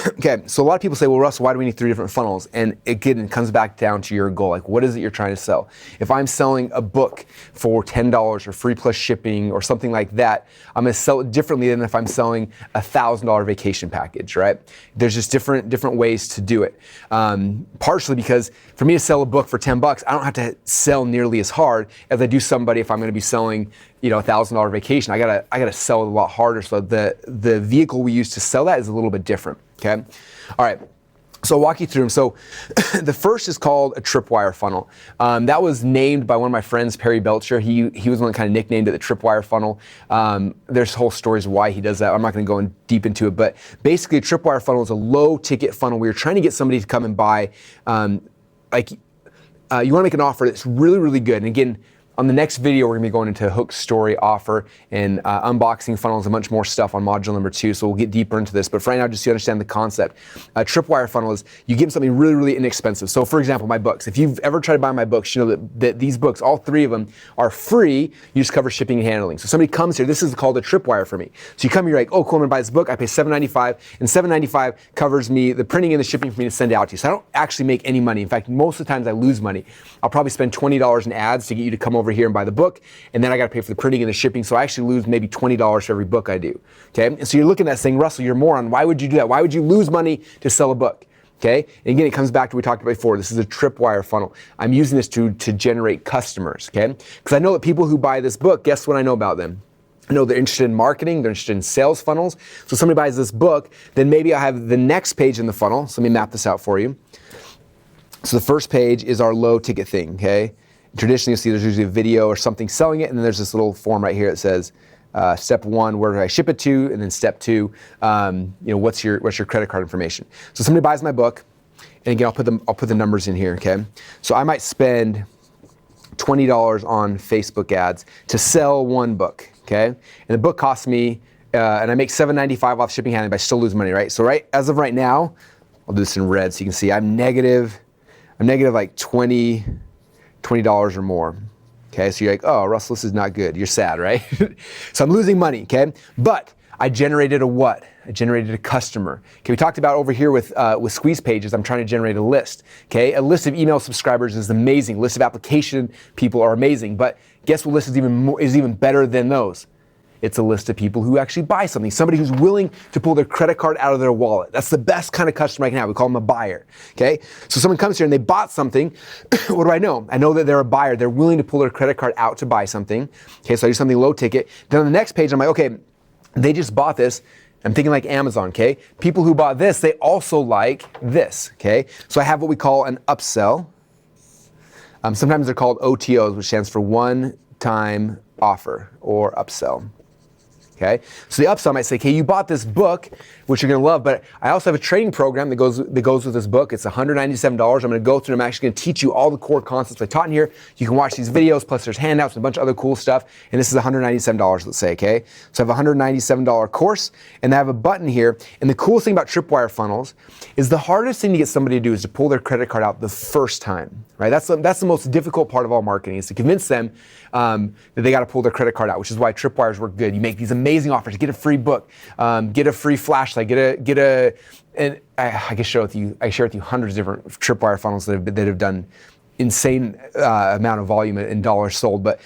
Okay, so a lot of people say, well, Russell, why do we need 3 different funnels? And again, it comes back down to your goal. Like, what is it you're trying to sell? If I'm selling a book for $10 or free plus shipping or something like that, I'm gonna sell it differently than if I'm selling a $1,000 vacation package, right? There's just different ways to do it. Partially because for me to sell a book for $10, I don't have to sell nearly as hard as I do somebody if I'm gonna be selling a $1,000 vacation. I gotta sell it a lot harder. So the vehicle we use to sell that is a little bit different. Okay, all right. So I'll walk you through them. So the first is called a tripwire funnel. That was named by one of my friends, Perry Belcher. He was the one that kind of nicknamed it the tripwire funnel. There's whole stories why he does that. I'm not going to go in deep into it, but basically a tripwire funnel is a low ticket funnel where you're trying to get somebody to come and buy. You want to make an offer that's really, really good. And again, on the next video, we're gonna be going into hook, story, offer, and unboxing funnels and much more stuff on module number 2, so we'll get deeper into this. But for right now, just so you understand the concept, a tripwire funnel is you give them something really, really inexpensive. So for example, my books. If you've ever tried to buy my books, you know that these books, all 3 of them, are free. You just cover shipping and handling. So somebody comes here, this is called a tripwire for me. So you come here, you're like, oh cool, I'm gonna buy this book, I pay $7.95, and $7.95 covers me the printing and the shipping for me to send it out to you. So I don't actually make any money. In fact, most of the times I lose money. I'll probably spend $20 in ads to get you to come over here and buy the book, and then I gotta pay for the printing and the shipping, so I actually lose maybe $20 for every book I do, okay? And so you're looking at that saying, Russell, you're a moron. Why would you do that? Why would you lose money to sell a book, okay? And again, it comes back to what we talked about before. This is a tripwire funnel. I'm using this to generate customers, okay? Because I know that people who buy this book, guess what I know about them? I know they're interested in marketing, they're interested in sales funnels. So somebody buys this book, then maybe I have the next page in the funnel. So let me map this out for you. So the first page is our low ticket thing, okay? Traditionally, you'll see there's usually a video or something selling it, and then there's this little form right here that says, step 1, where do I ship it to? And then step 2, what's your credit card information? So somebody buys my book, and again, I'll put the numbers in here, okay? So I might spend $20 on Facebook ads to sell one book, okay? And the book costs me, and I make $7.95 off shipping handling, but I still lose money, right? So as of right now, I'll do this in red so you can see I'm negative like $20 or more. Okay, so you're like, oh, Russell, this is not good. You're sad, right? So I'm losing money, okay? But I generated a what? I generated a customer. Okay, we talked about over here with squeeze pages, I'm trying to generate a list. Okay, a list of email subscribers is amazing. List of application people are amazing. But guess what list is even better than those? It's a list of people who actually buy something. Somebody who's willing to pull their credit card out of their wallet. That's the best kind of customer I can have. We call them a buyer, okay? So someone comes here and they bought something. What do I know? I know that they're a buyer. They're willing to pull their credit card out to buy something. Okay, so I do something low ticket. Then on the next page, I'm like, okay, they just bought this. I'm thinking like Amazon, okay? People who bought this, they also like this, okay? So I have what we call an upsell. Sometimes they're called OTOs, which stands for one-time offer or upsell. Okay, so the upsell might say, okay, you bought this book, which you're gonna love, but I also have a training program that goes with this book. It's $197. I'm gonna go through and I'm actually gonna teach you all the core concepts I taught in here. You can watch these videos, plus there's handouts and a bunch of other cool stuff. And this is $197, let's say, okay? So I have a $197 course, and I have a button here. And the coolest thing about Tripwire funnels is the hardest thing to get somebody to do is to pull their credit card out the first time, right? That's the most difficult part of all marketing, is to convince them that they gotta pull their credit card out, which is why Tripwires work good. You make these amazing offers. Get a free book, get a free flashlight, and I can share with you hundreds of different Tripwire funnels that have done insane amount of volume in dollars sold. But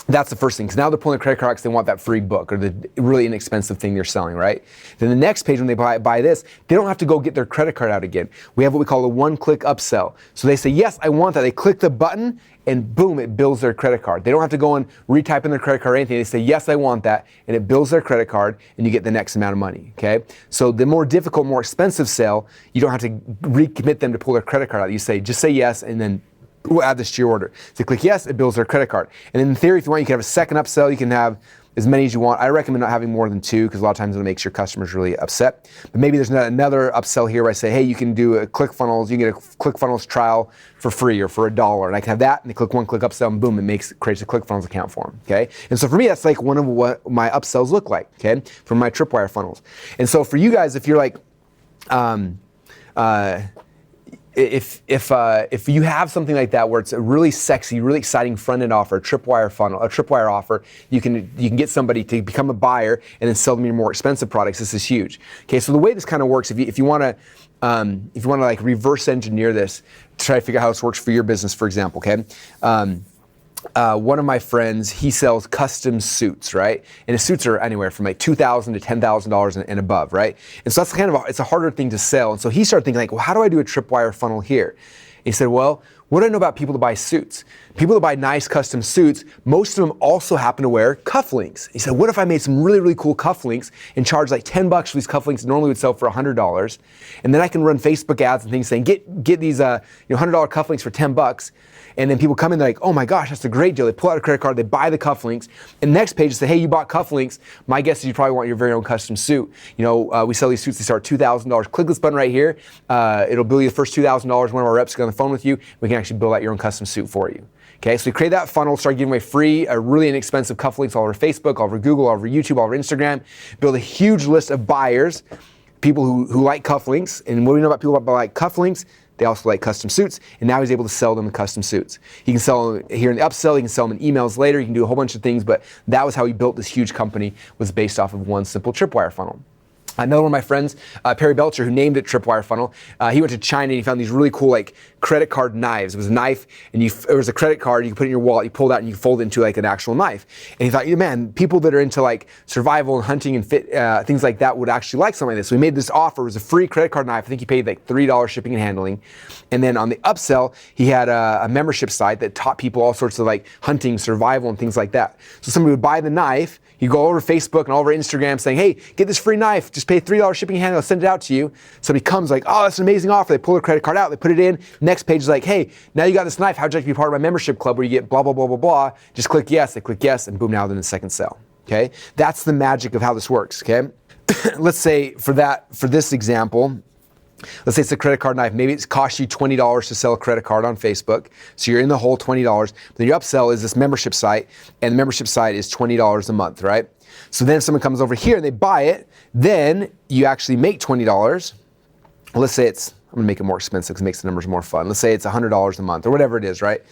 that's the first thing, because now they're pulling a credit card because they want that free book or the really inexpensive thing they're selling, right? Then the next page, when they buy this, they don't have to go get their credit card out again. We have what we call a one-click upsell. So they say, yes, I want that. They click the button, and boom, it bills their credit card. They don't have to go and retype in their credit card or anything. They say, yes, I want that, and it bills their credit card, and you get the next amount of money, okay? So the more difficult, more expensive sale, you don't have to recommit them to pull their credit card out. You say, just say yes, and then we'll add this to your order. So click yes, it bills their credit card. And in theory, if you want, you can have a second upsell. You can have as many as you want. I recommend not having more than 2, because a lot of times it makes your customers really upset. But maybe there's another upsell here where I say, hey, you can do a ClickFunnels. You can get a ClickFunnels trial for free or for $1. And I can have that, and they click one click upsell, and boom, creates a ClickFunnels account for them, okay? And so for me, that's like one of what my upsells look like, okay, from my Tripwire funnels. And so for you guys, if you're like, if you have something like that where it's a really sexy, really exciting front-end offer, a Tripwire offer, you can get somebody to become a buyer and then sell them your more expensive products. This is huge. Okay, so the way this kind of works, if you want to like reverse engineer this to try to figure out how this works for your business, for example, okay. One of my friends, he sells custom suits, right? And his suits are anywhere from like $2,000 to $10,000 and above, right? And so that's it's a harder thing to sell. And so he started thinking like, well, how do I do a Tripwire funnel here? And he said, well, what do I know about people that buy suits? People that buy nice custom suits, most of them also happen to wear cufflinks. He said, what if I made some really, really cool cufflinks and charge like $10 for these cufflinks that normally would sell for $100? And then I can run Facebook ads and things saying, get these $100 cufflinks for $10. And then people come in, they're like, oh my gosh, that's a great deal. They pull out a credit card, they buy the cufflinks. And the next page, they say, hey, you bought cufflinks. My guess is you probably want your very own custom suit. We sell these suits, they start at $2,000. Click this button right here. It'll bill you the first $2,000. One of our reps will get on the phone with you. We can actually build out your own custom suit for you. Okay, so we create that funnel, start giving away free, really inexpensive cufflinks all over Facebook, all over Google, all over YouTube, all over Instagram. Build a huge list of buyers, people who like cufflinks. And what do we know about people that like cufflinks? They also like custom suits, and now he's able to sell them the custom suits. He can sell them here in the upsell, he can sell them in emails later, he can do a whole bunch of things, but that was how he built this huge company, was based off of one simple Tripwire funnel. Another one of my friends, Perry Belcher, who named it Tripwire Funnel, he went to China and he found these really cool like credit card knives. It was a knife, and it was a credit card. You put it in your wallet, you pull it out, and you fold it into like an actual knife. And he thought, man, people that are into like survival and hunting and fit things like that would actually like something like this. So we made this offer. It was a free credit card knife. I think he paid like $3 shipping and handling. And then on the upsell, he had a membership site that taught people all sorts of like hunting, survival, and things like that. So somebody would buy the knife. You go over Facebook and all over Instagram saying, hey, get this free knife. Just pay $3 shipping and handling. I'll send it out to you. Somebody comes like, oh, that's an amazing offer. They pull their credit card out. They put it in. Next page is like, hey, now you got this knife. How'd you like to be part of my membership club where you get blah, blah, blah, blah, blah. Just click yes. They click yes, and boom, now they're in the second sale. Okay? That's the magic of how this works. Okay? Let's say for this example, let's say it's a credit card knife. Maybe it's cost you $20 to sell a credit card on Facebook. So you're in the whole $20. But then your upsell is this membership site, and the membership site is $20 a month, right? So then if someone comes over here and they buy it, then you actually make $20. Let's say I'm gonna make it more expensive because it makes the numbers more fun. Let's say it's $100 a month or whatever it is, right?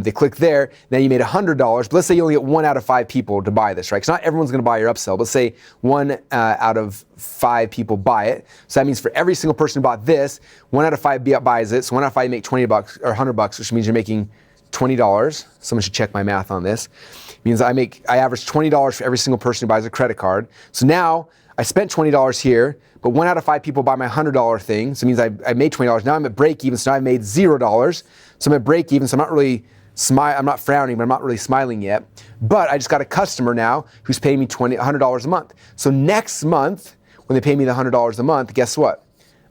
They click there, then you made $100, but let's say you only get 1 out of 5 people to buy this, right? Because not everyone's gonna buy your upsell, but let's say 1 out of 5 people buy it. So that means for every single person who bought this, 1 out of 5 buys it. So 1 out of 5 you make $20 or $100, which means you're making $20. Someone should check my math on this. It means I average $20 for every single person who buys a credit card. So now I spent $20 here, but 1 out of 5 people buy my $100 thing. So it means I made $20. Now I'm at break even, so now I made $0. So I'm at break even, so I'm not really I'm not frowning, but I'm not really smiling yet. But I just got a customer now who's paying me $100 a month. So next month, when they pay me the $100 a month, guess what?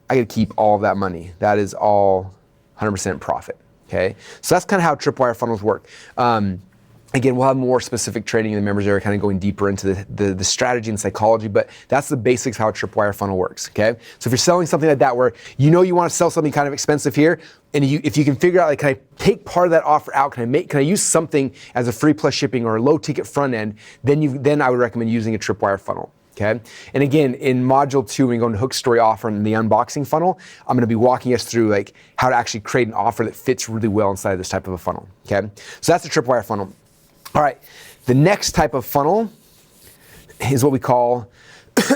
I get to keep all of that money. That is all 100% profit. Okay, so that's kind of how tripwire funnels work. Again, we'll have more specific training in the members area, kind of going deeper into the strategy and psychology, but that's the basics of how a tripwire funnel works, okay? So if you're selling something like that where you know you want to sell something kind of expensive here, and if you can figure out, like, can I take part of that offer out? Can I use something as a free plus shipping or a low ticket front end? Then I would recommend using a tripwire funnel. Okay. And again, in module 2, when you go into hook story offer and the unboxing funnel, I'm going to be walking us through like how to actually create an offer that fits really well inside this type of a funnel. Okay. So that's the tripwire funnel. All right. The next type of funnel is what we call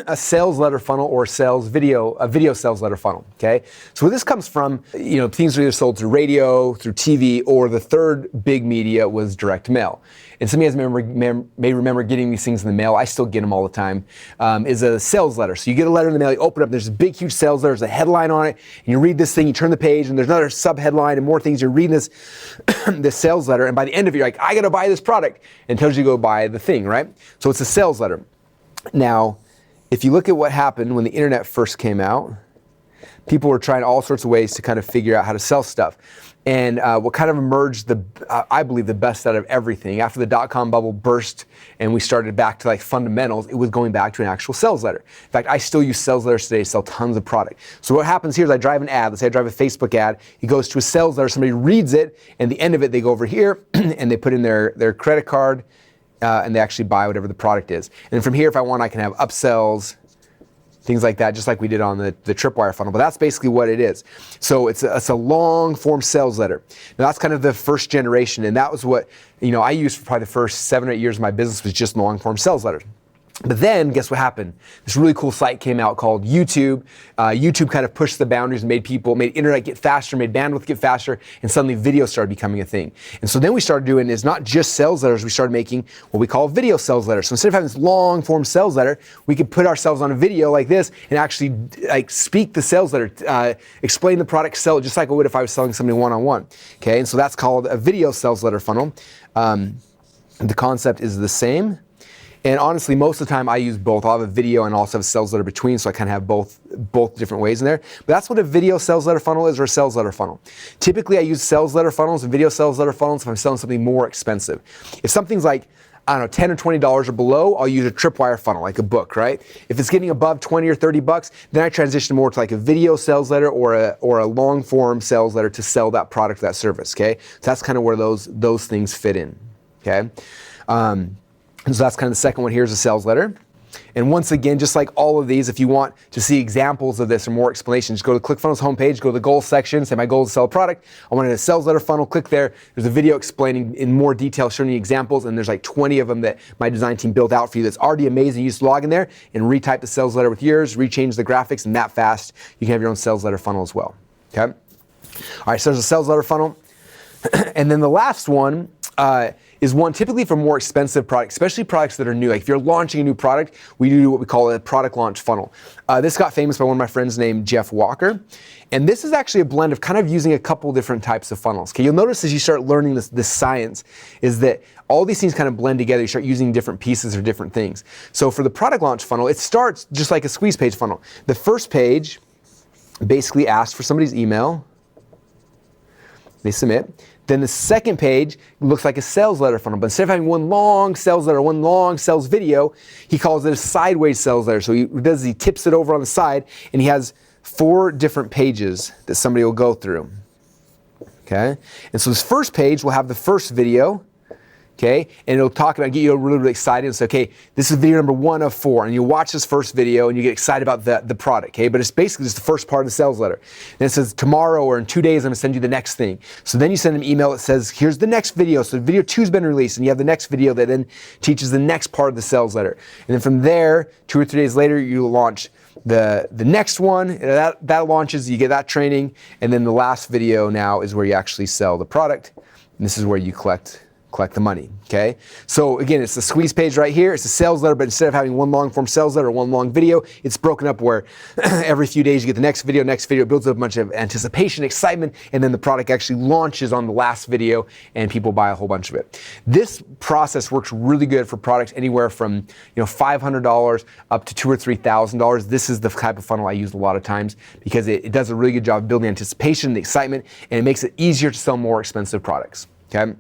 a sales letter funnel or a video sales letter funnel. Okay. So where this comes from, things are either sold through radio, through TV, or the third big media was direct mail. And some of you guys may remember getting these things in the mail. I still get them all the time. Is a sales letter. So you get a letter in the mail, you open it up, there's a big, huge sales letter, there's a headline on it, and you read this thing, you turn the page, and there's another sub-headline and more things. You're reading this, this sales letter, and by the end of it, you're like, I gotta buy this product. And it tells you to go buy the thing, right? So it's a sales letter. Now, if you look at what happened when the internet first came out, people were trying all sorts of ways to kind of figure out how to sell stuff. And what kind of emerged, I believe, the best out of everything, after the dot-com bubble burst and we started back to like fundamentals, it was going back to an actual sales letter. In fact, I still use sales letters today to sell tons of product. So what happens here is I drive an ad. Let's say I drive a Facebook ad. It goes to a sales letter. Somebody reads it, and at the end of it, they go over here and they put in their credit card, and they actually buy whatever the product is. And from here, if I want, I can have upsells, things like that, just like we did on the tripwire funnel. But that's basically what it is. So it's a long form sales letter. Now that's kind of the first generation, and that was what I used for probably the first 7 or 8 years of my business, was just long form sales letters. But then, guess what happened? This really cool site came out called YouTube. YouTube kind of pushed the boundaries and made internet get faster, made bandwidth get faster, and suddenly video started becoming a thing. And so then we started doing is not just sales letters, we started making what we call video sales letters. So instead of having this long form sales letter, we could put ourselves on a video like this and actually like speak the sales letter, explain the product, sell it just like I would if I was selling something one-on-one. Okay, and so that's called a video sales letter funnel. The concept is the same. And honestly, most of the time I use both. I'll have a video and also have a sales letter between, so I kind of have both different ways in there. But that's what a video sales letter funnel is, or a sales letter funnel. Typically, I use sales letter funnels and video sales letter funnels if I'm selling something more expensive. If something's like, I don't know, $10 or $20 or below, I'll use a tripwire funnel, like a book, right? If it's getting above 20 or 30 bucks, then I transition more to like a video sales letter or a long form sales letter to sell that product, that service, okay? So that's kind of where those things fit in, okay? And so that's kind of the second one here is a sales letter. And once again, just like all of these, if you want to see examples of this or more explanations, go to ClickFunnels homepage, go to the goals section, say my goal is to sell a product. I wanted a sales letter funnel, click there. There's a video explaining in more detail, showing you examples, and there's like 20 of them that my design team built out for you that's already amazing. You just log in there and retype the sales letter with yours, rechange the graphics, and that fast, you can have your own sales letter funnel as well, okay? All right, so there's a sales letter funnel. And then the last one is one typically for more expensive products, especially products that are new. Like if you're launching a new product, we do what we call a product launch funnel. This got famous by one of my friends named Jeff Walker. And this is actually a blend of kind of using a couple different types of funnels. Okay, you'll notice as you start learning this science is that all these things kind of blend together. You start using different pieces or different things. So for the product launch funnel, it starts just like a squeeze page funnel. The first page basically asks for somebody's email. They submit. Then the second page looks like a sales letter funnel, but instead of having one long sales letter, one long sales video, he calls it a sideways sales letter. So he tips it over on the side, and he has 4 different pages that somebody will go through. Okay? And so this first page will have the first video. Okay, and it'll talk about, get you really, really excited and say, okay, this is video number 1 of 4, and you watch this first video and you get excited about the product, okay? But it's basically just the first part of the sales letter. And it says, tomorrow or in 2 days, I'm gonna send you the next thing. So then you send an email that says, here's the next video. So video 2's been released, and you have the next video that then teaches the next part of the sales letter. And then from there, 2 or 3 days later, you launch the next one, and that launches, you get that training, and then the last video now is where you actually sell the product, and this is where you collect the money, okay? So again, it's the squeeze page right here. It's a sales letter, but instead of having one long form sales letter or one long video, it's broken up where every few days you get the next video, it builds up a bunch of anticipation, excitement, and then the product actually launches on the last video and people buy a whole bunch of it. This process works really good for products anywhere from $500 up to $2,000 or $3,000. This is the type of funnel I use a lot of times because it does a really good job of building anticipation, the excitement, and it makes it easier to sell more expensive products, okay?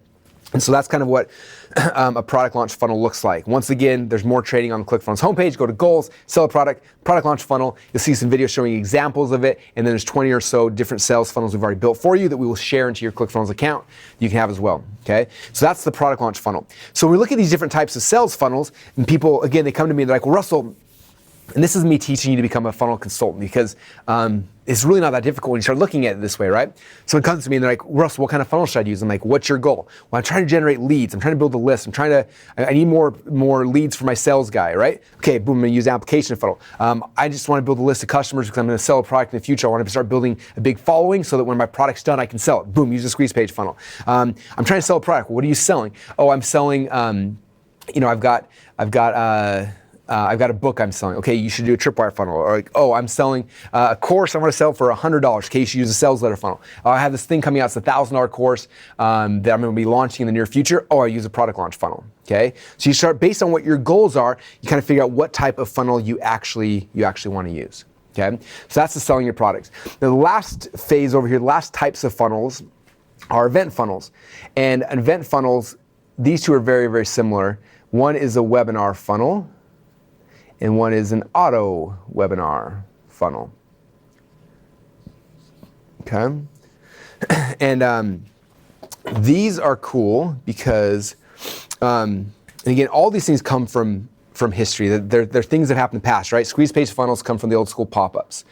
And so that's kind of what a product launch funnel looks like. Once again, there's more training on the ClickFunnels homepage. Go to goals, sell a product launch funnel. You'll see some videos showing examples of it. And then there's 20 or so different sales funnels we've already built for you that we will share into your ClickFunnels account you can have as well. Okay, so that's the product launch funnel. So we look at these different types of sales funnels, and people, again, they come to me and they're like, well, Russell, and this is me teaching you to become a funnel consultant because it's really not that difficult when you start looking at it this way, right? Someone comes to me and they're like, Russell, what kind of funnel should I use? I'm like, what's your goal? Well, I'm trying to generate leads. I'm trying to build a list. I need more leads for my sales guy, right? Okay, boom, I'm gonna use an application funnel. I just want to build a list of customers because I'm gonna sell a product in the future. I want to start building a big following so that when my product's done, I can sell it. Boom, use a squeeze page funnel. I'm trying to sell a product. Well, what are you selling? Oh, I'm selling, I've got a book I'm selling. Okay, you should do a tripwire funnel. Or like, oh, I'm selling a course I want to sell for $100. Okay, you should use a sales letter funnel. I have this thing coming out, it's a $1,000 course that I'm going to be launching in the near future. Oh, I use a product launch funnel. Okay, so you start based on what your goals are. You kind of figure out what type of funnel you actually want to use. Okay, so that's the selling your products. Now, the last phase over here, the last types of funnels are event funnels, and event funnels. These two are very, very similar. One is a webinar funnel, and one is an auto webinar funnel. Okay, and these are cool because, and again, all these things come from history. They're things that happened in the past, right? Squeeze page funnels come from the old school pop-ups.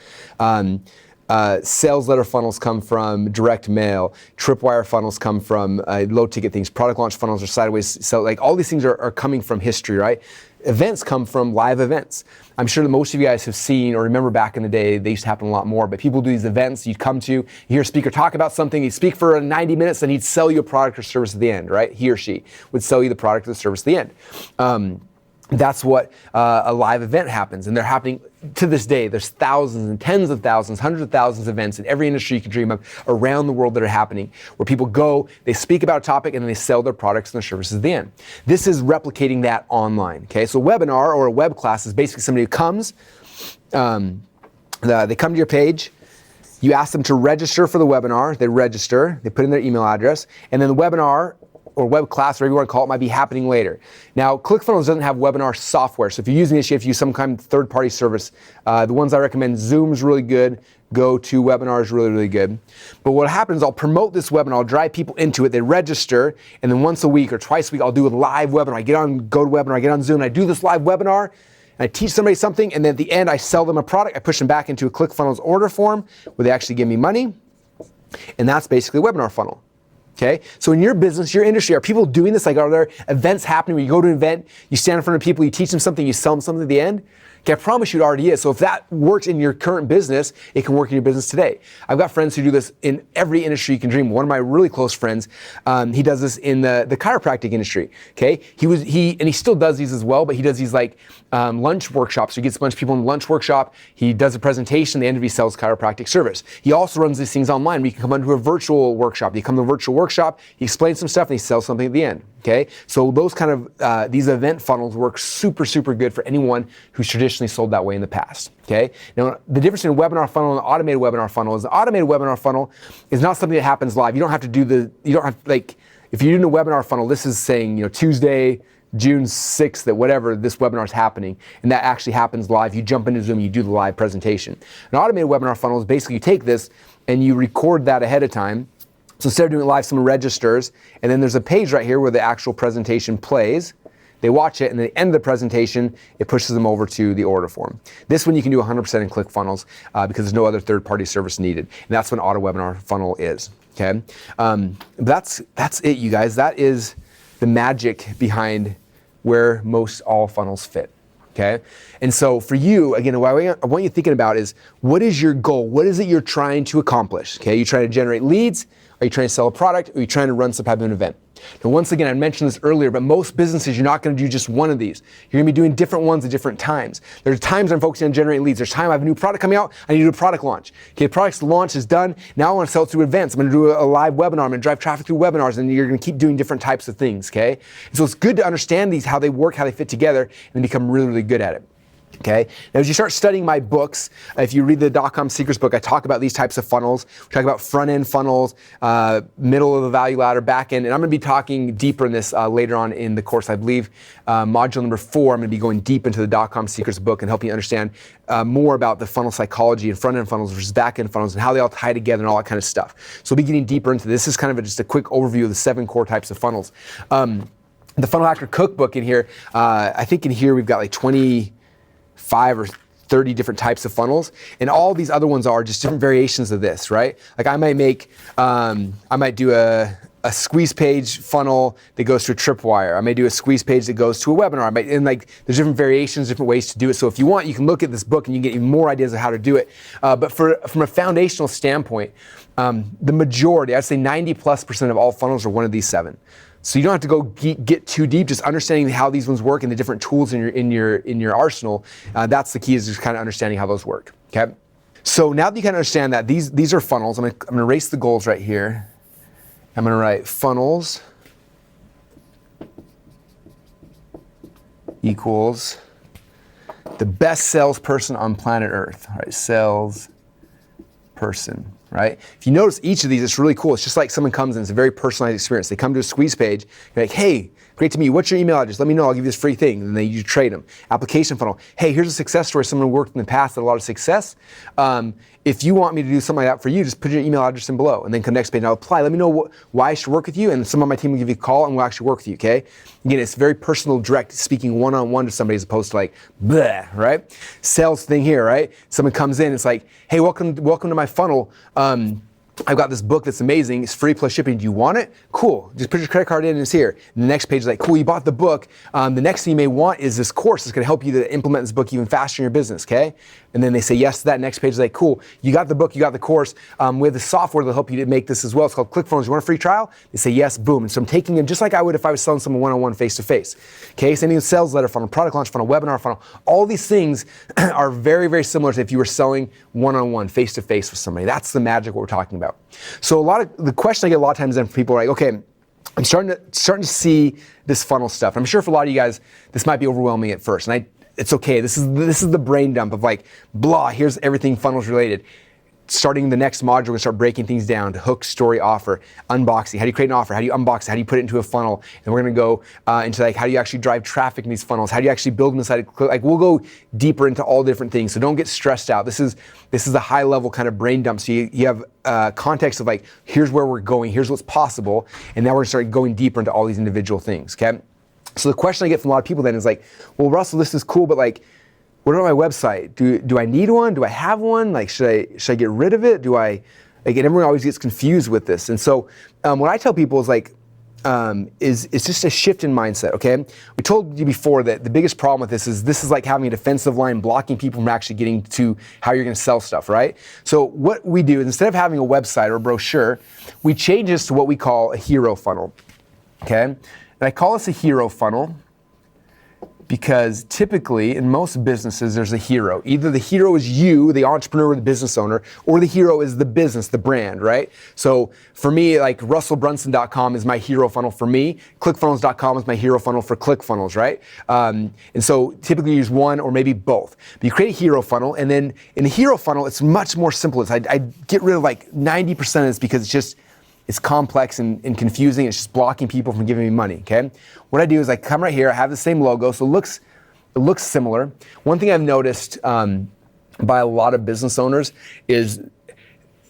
Sales letter funnels come from direct mail. Tripwire funnels come from low ticket things. Product launch funnels are sideways. So like all these things are coming from history, right? Events come from live events. I'm sure that most of you guys have seen or remember back in the day, they used to happen a lot more, but people do these events, you'd come to, you hear a speaker talk about something, he'd speak for 90 minutes, and he'd sell you a product or service at the end, right? He or she would sell you the product or the service at the end. That's what a live event happens, and they're happening to this day. There's thousands and tens of thousands, hundreds of thousands of events in every industry you can dream of around the world that are happening, where people go, they speak about a topic, and then they sell their products and their services at the end. This is replicating that online, okay? So a webinar or a web class is basically somebody who comes, they come to your page, you ask them to register for the webinar, they register, they put in their email address, and then the webinar or web class, whatever you want to call it, might be happening later. Now, ClickFunnels doesn't have webinar software, so if you're using this, you have to use some kind of third-party service. The ones I recommend, Zoom's really good, GoToWebinar is really, really good. But what happens, I'll promote this webinar, I'll drive people into it, they register, and then once a week or twice a week, I'll do a live webinar. I get on GoToWebinar, I get on Zoom, and I do this live webinar, and I teach somebody something, and then at the end, I sell them a product, I push them back into a ClickFunnels order form, where they actually give me money, and that's basically a webinar funnel. Okay, so in your business, your industry, are people doing this? Like, are there events happening where you go to an event, you stand in front of people, you teach them something, you sell them something at the end? Okay, I promise you it already is. So if that works in your current business, it can work in your business today. I've got friends who do this in every industry you can dream. One of my really close friends, he does this in the chiropractic industry. Okay, he still does these as well, but he does these like lunch workshops. So he gets a bunch of people in the lunch workshop. He does a presentation. At the end of it, he sells chiropractic service. He also runs these things online. We can come into a virtual workshop. You come to a virtual workshop. He explains some stuff and he sells something at the end. Okay, so those kind of these event funnels work super, super good for anyone who's traditionally sold that way in the past. Okay, now the difference in a webinar funnel and an automated webinar funnel is the automated webinar funnel is not something that happens live. You don't have to do like if you're doing a webinar funnel, this is saying Tuesday, June 6th, that whatever this webinar is happening, and that actually happens live. You jump into Zoom, you do the live presentation. An automated webinar funnel is basically you take this and you record that ahead of time. So instead of doing it live, someone registers, and then there's a page right here where the actual presentation plays. They watch it, and at the end of the presentation, it pushes them over to the order form. This one you can do 100% in ClickFunnels because there's no other third-party service needed, and that's what an auto webinar funnel is. Okay, that's it, you guys. That is the magic behind where most all funnels fit. Okay, and so for you, again, what I want you thinking about is what is your goal? What is it you're trying to accomplish? Okay, you're trying to generate leads. Are you trying to sell a product? Or are you trying to run some type of an event? Now, once again, I mentioned this earlier, but most businesses, you're not going to do just one of these. You're going to be doing different ones at different times. There's times I'm focusing on generating leads. There's time I have a new product coming out. I need to do a product launch. Okay, the product's launch is done. Now I want to sell it through events. I'm going to do a live webinar. I'm going to drive traffic through webinars, and you're going to keep doing different types of things. Okay, and so it's good to understand these, how they work, how they fit together, and become really, really good at it. Okay. Now, as you start studying my books, if you read the .com Secrets book, I talk about these types of funnels. We talk about front-end funnels, middle of the value ladder, back-end, and I'm going to be talking deeper in this later on in the course. I believe module number 4, I'm going to be going deep into the .com Secrets book and helping you understand more about the funnel psychology and front-end funnels versus back-end funnels and how they all tie together and all that kind of stuff. So we'll be getting deeper into this. This is kind of just a quick overview of the 7 core types of funnels. The Funnel Hacker Cookbook in here, I think in here we've got like 25 or 30 different types of funnels, and all these other ones are just different variations of this, right? Like I might do a squeeze page funnel that goes to a tripwire. I may do a squeeze page that goes to a webinar. There's different variations, different ways to do it. So if you want, you can look at this book and you can get even more ideas of how to do it. But from a foundational standpoint, the majority, I'd say 90+% of all funnels are one of these 7. So you don't have to go get too deep. Just understanding how these ones work and the different tools in your arsenal. That's the key, is just kind of understanding how those work. Okay. So now that you kind of understand that these are funnels, I'm gonna erase the goals right here. I'm gonna write funnels equals the best salesperson on planet Earth. All right, salesperson. Right? If you notice each of these, it's really cool. It's just like someone comes in, it's a very personalized experience. They come to a squeeze page, you're like, hey, great to meet you. What's your email address? Let me know, I'll give you this free thing. And then you trade them. Application funnel. Hey, here's a success story. Someone who worked in the past had a lot of success. If you want me to do something like that for you, just put your email address in below and then come next page and I'll apply. Let me know why I should work with you, and someone on my team will give you a call and we'll actually work with you, okay? Again, it's very personal, direct, speaking one-on-one to somebody as opposed to like, bleh, right? Sales thing here, right? Someone comes in, it's like, hey, welcome to my funnel. I've got this book that's amazing. It's free plus shipping. Do you want it? Cool. Just put your credit card in and it's here. And the next page is like, cool, you bought the book. The next thing you may want is this course that's going to help you to implement this book even faster in your business, okay? And then they say yes to that. Next page is like, cool, you got the book, you got the course. We have the software that'll help you to make this as well. It's called ClickFunnels. You want a free trial? They say yes, boom. And so I'm taking them just like I would if I was selling someone one-on-one, face-to-face. Okay, sending a sales letter funnel, product launch funnel, webinar funnel. All these things are very, very similar to if you were selling one-on-one, face-to-face with somebody. That's the magic what we're talking about. So the question I get a lot of times then from people are like, okay, I'm starting to see this funnel stuff. I'm sure for a lot of you guys, this might be overwhelming at first, and it's okay. This is the brain dump of like, blah, here's everything funnels related. Starting the next module, we're gonna start breaking things down to hook, story, offer, unboxing. How do you create an offer? How do you unbox it? How do you put it into a funnel? And we're gonna go into like, how do you actually drive traffic in these funnels? How do you actually build them inside? Like, we'll go deeper into all different things. So don't get stressed out. This is a high level kind of brain dump. So you have context of like, here's where we're going, here's what's possible. And now we're gonna start going deeper into all these individual things, okay? So the question I get from a lot of people then is like, well, Russell, this is cool, but like, what about my website? Do I need one? Do I have one? Like, should I get rid of it? And everyone always gets confused with this. And so what I tell people is like, is just a shift in mindset, okay? We told you before that the biggest problem with this is like having a defensive line blocking people from actually getting to how you're gonna sell stuff, right? So what we do is instead of having a website or a brochure, we change this to what we call a hero funnel, okay? And I call this a hero funnel because typically in most businesses there's a hero. Either the hero is you, the entrepreneur or the business owner, or the hero is the business, the brand, right? So for me, like russellbrunson.com is my hero funnel for me. ClickFunnels.com is my hero funnel for ClickFunnels, right? And so typically you use one or maybe both. But you create a hero funnel, and then in the hero funnel, it's much more simple. I get rid of like 90% of this because it's complex and confusing. It's just blocking people from giving me money, okay? What I do is I come right here, I have the same logo, so it looks similar. One thing I've noticed by a lot of business owners is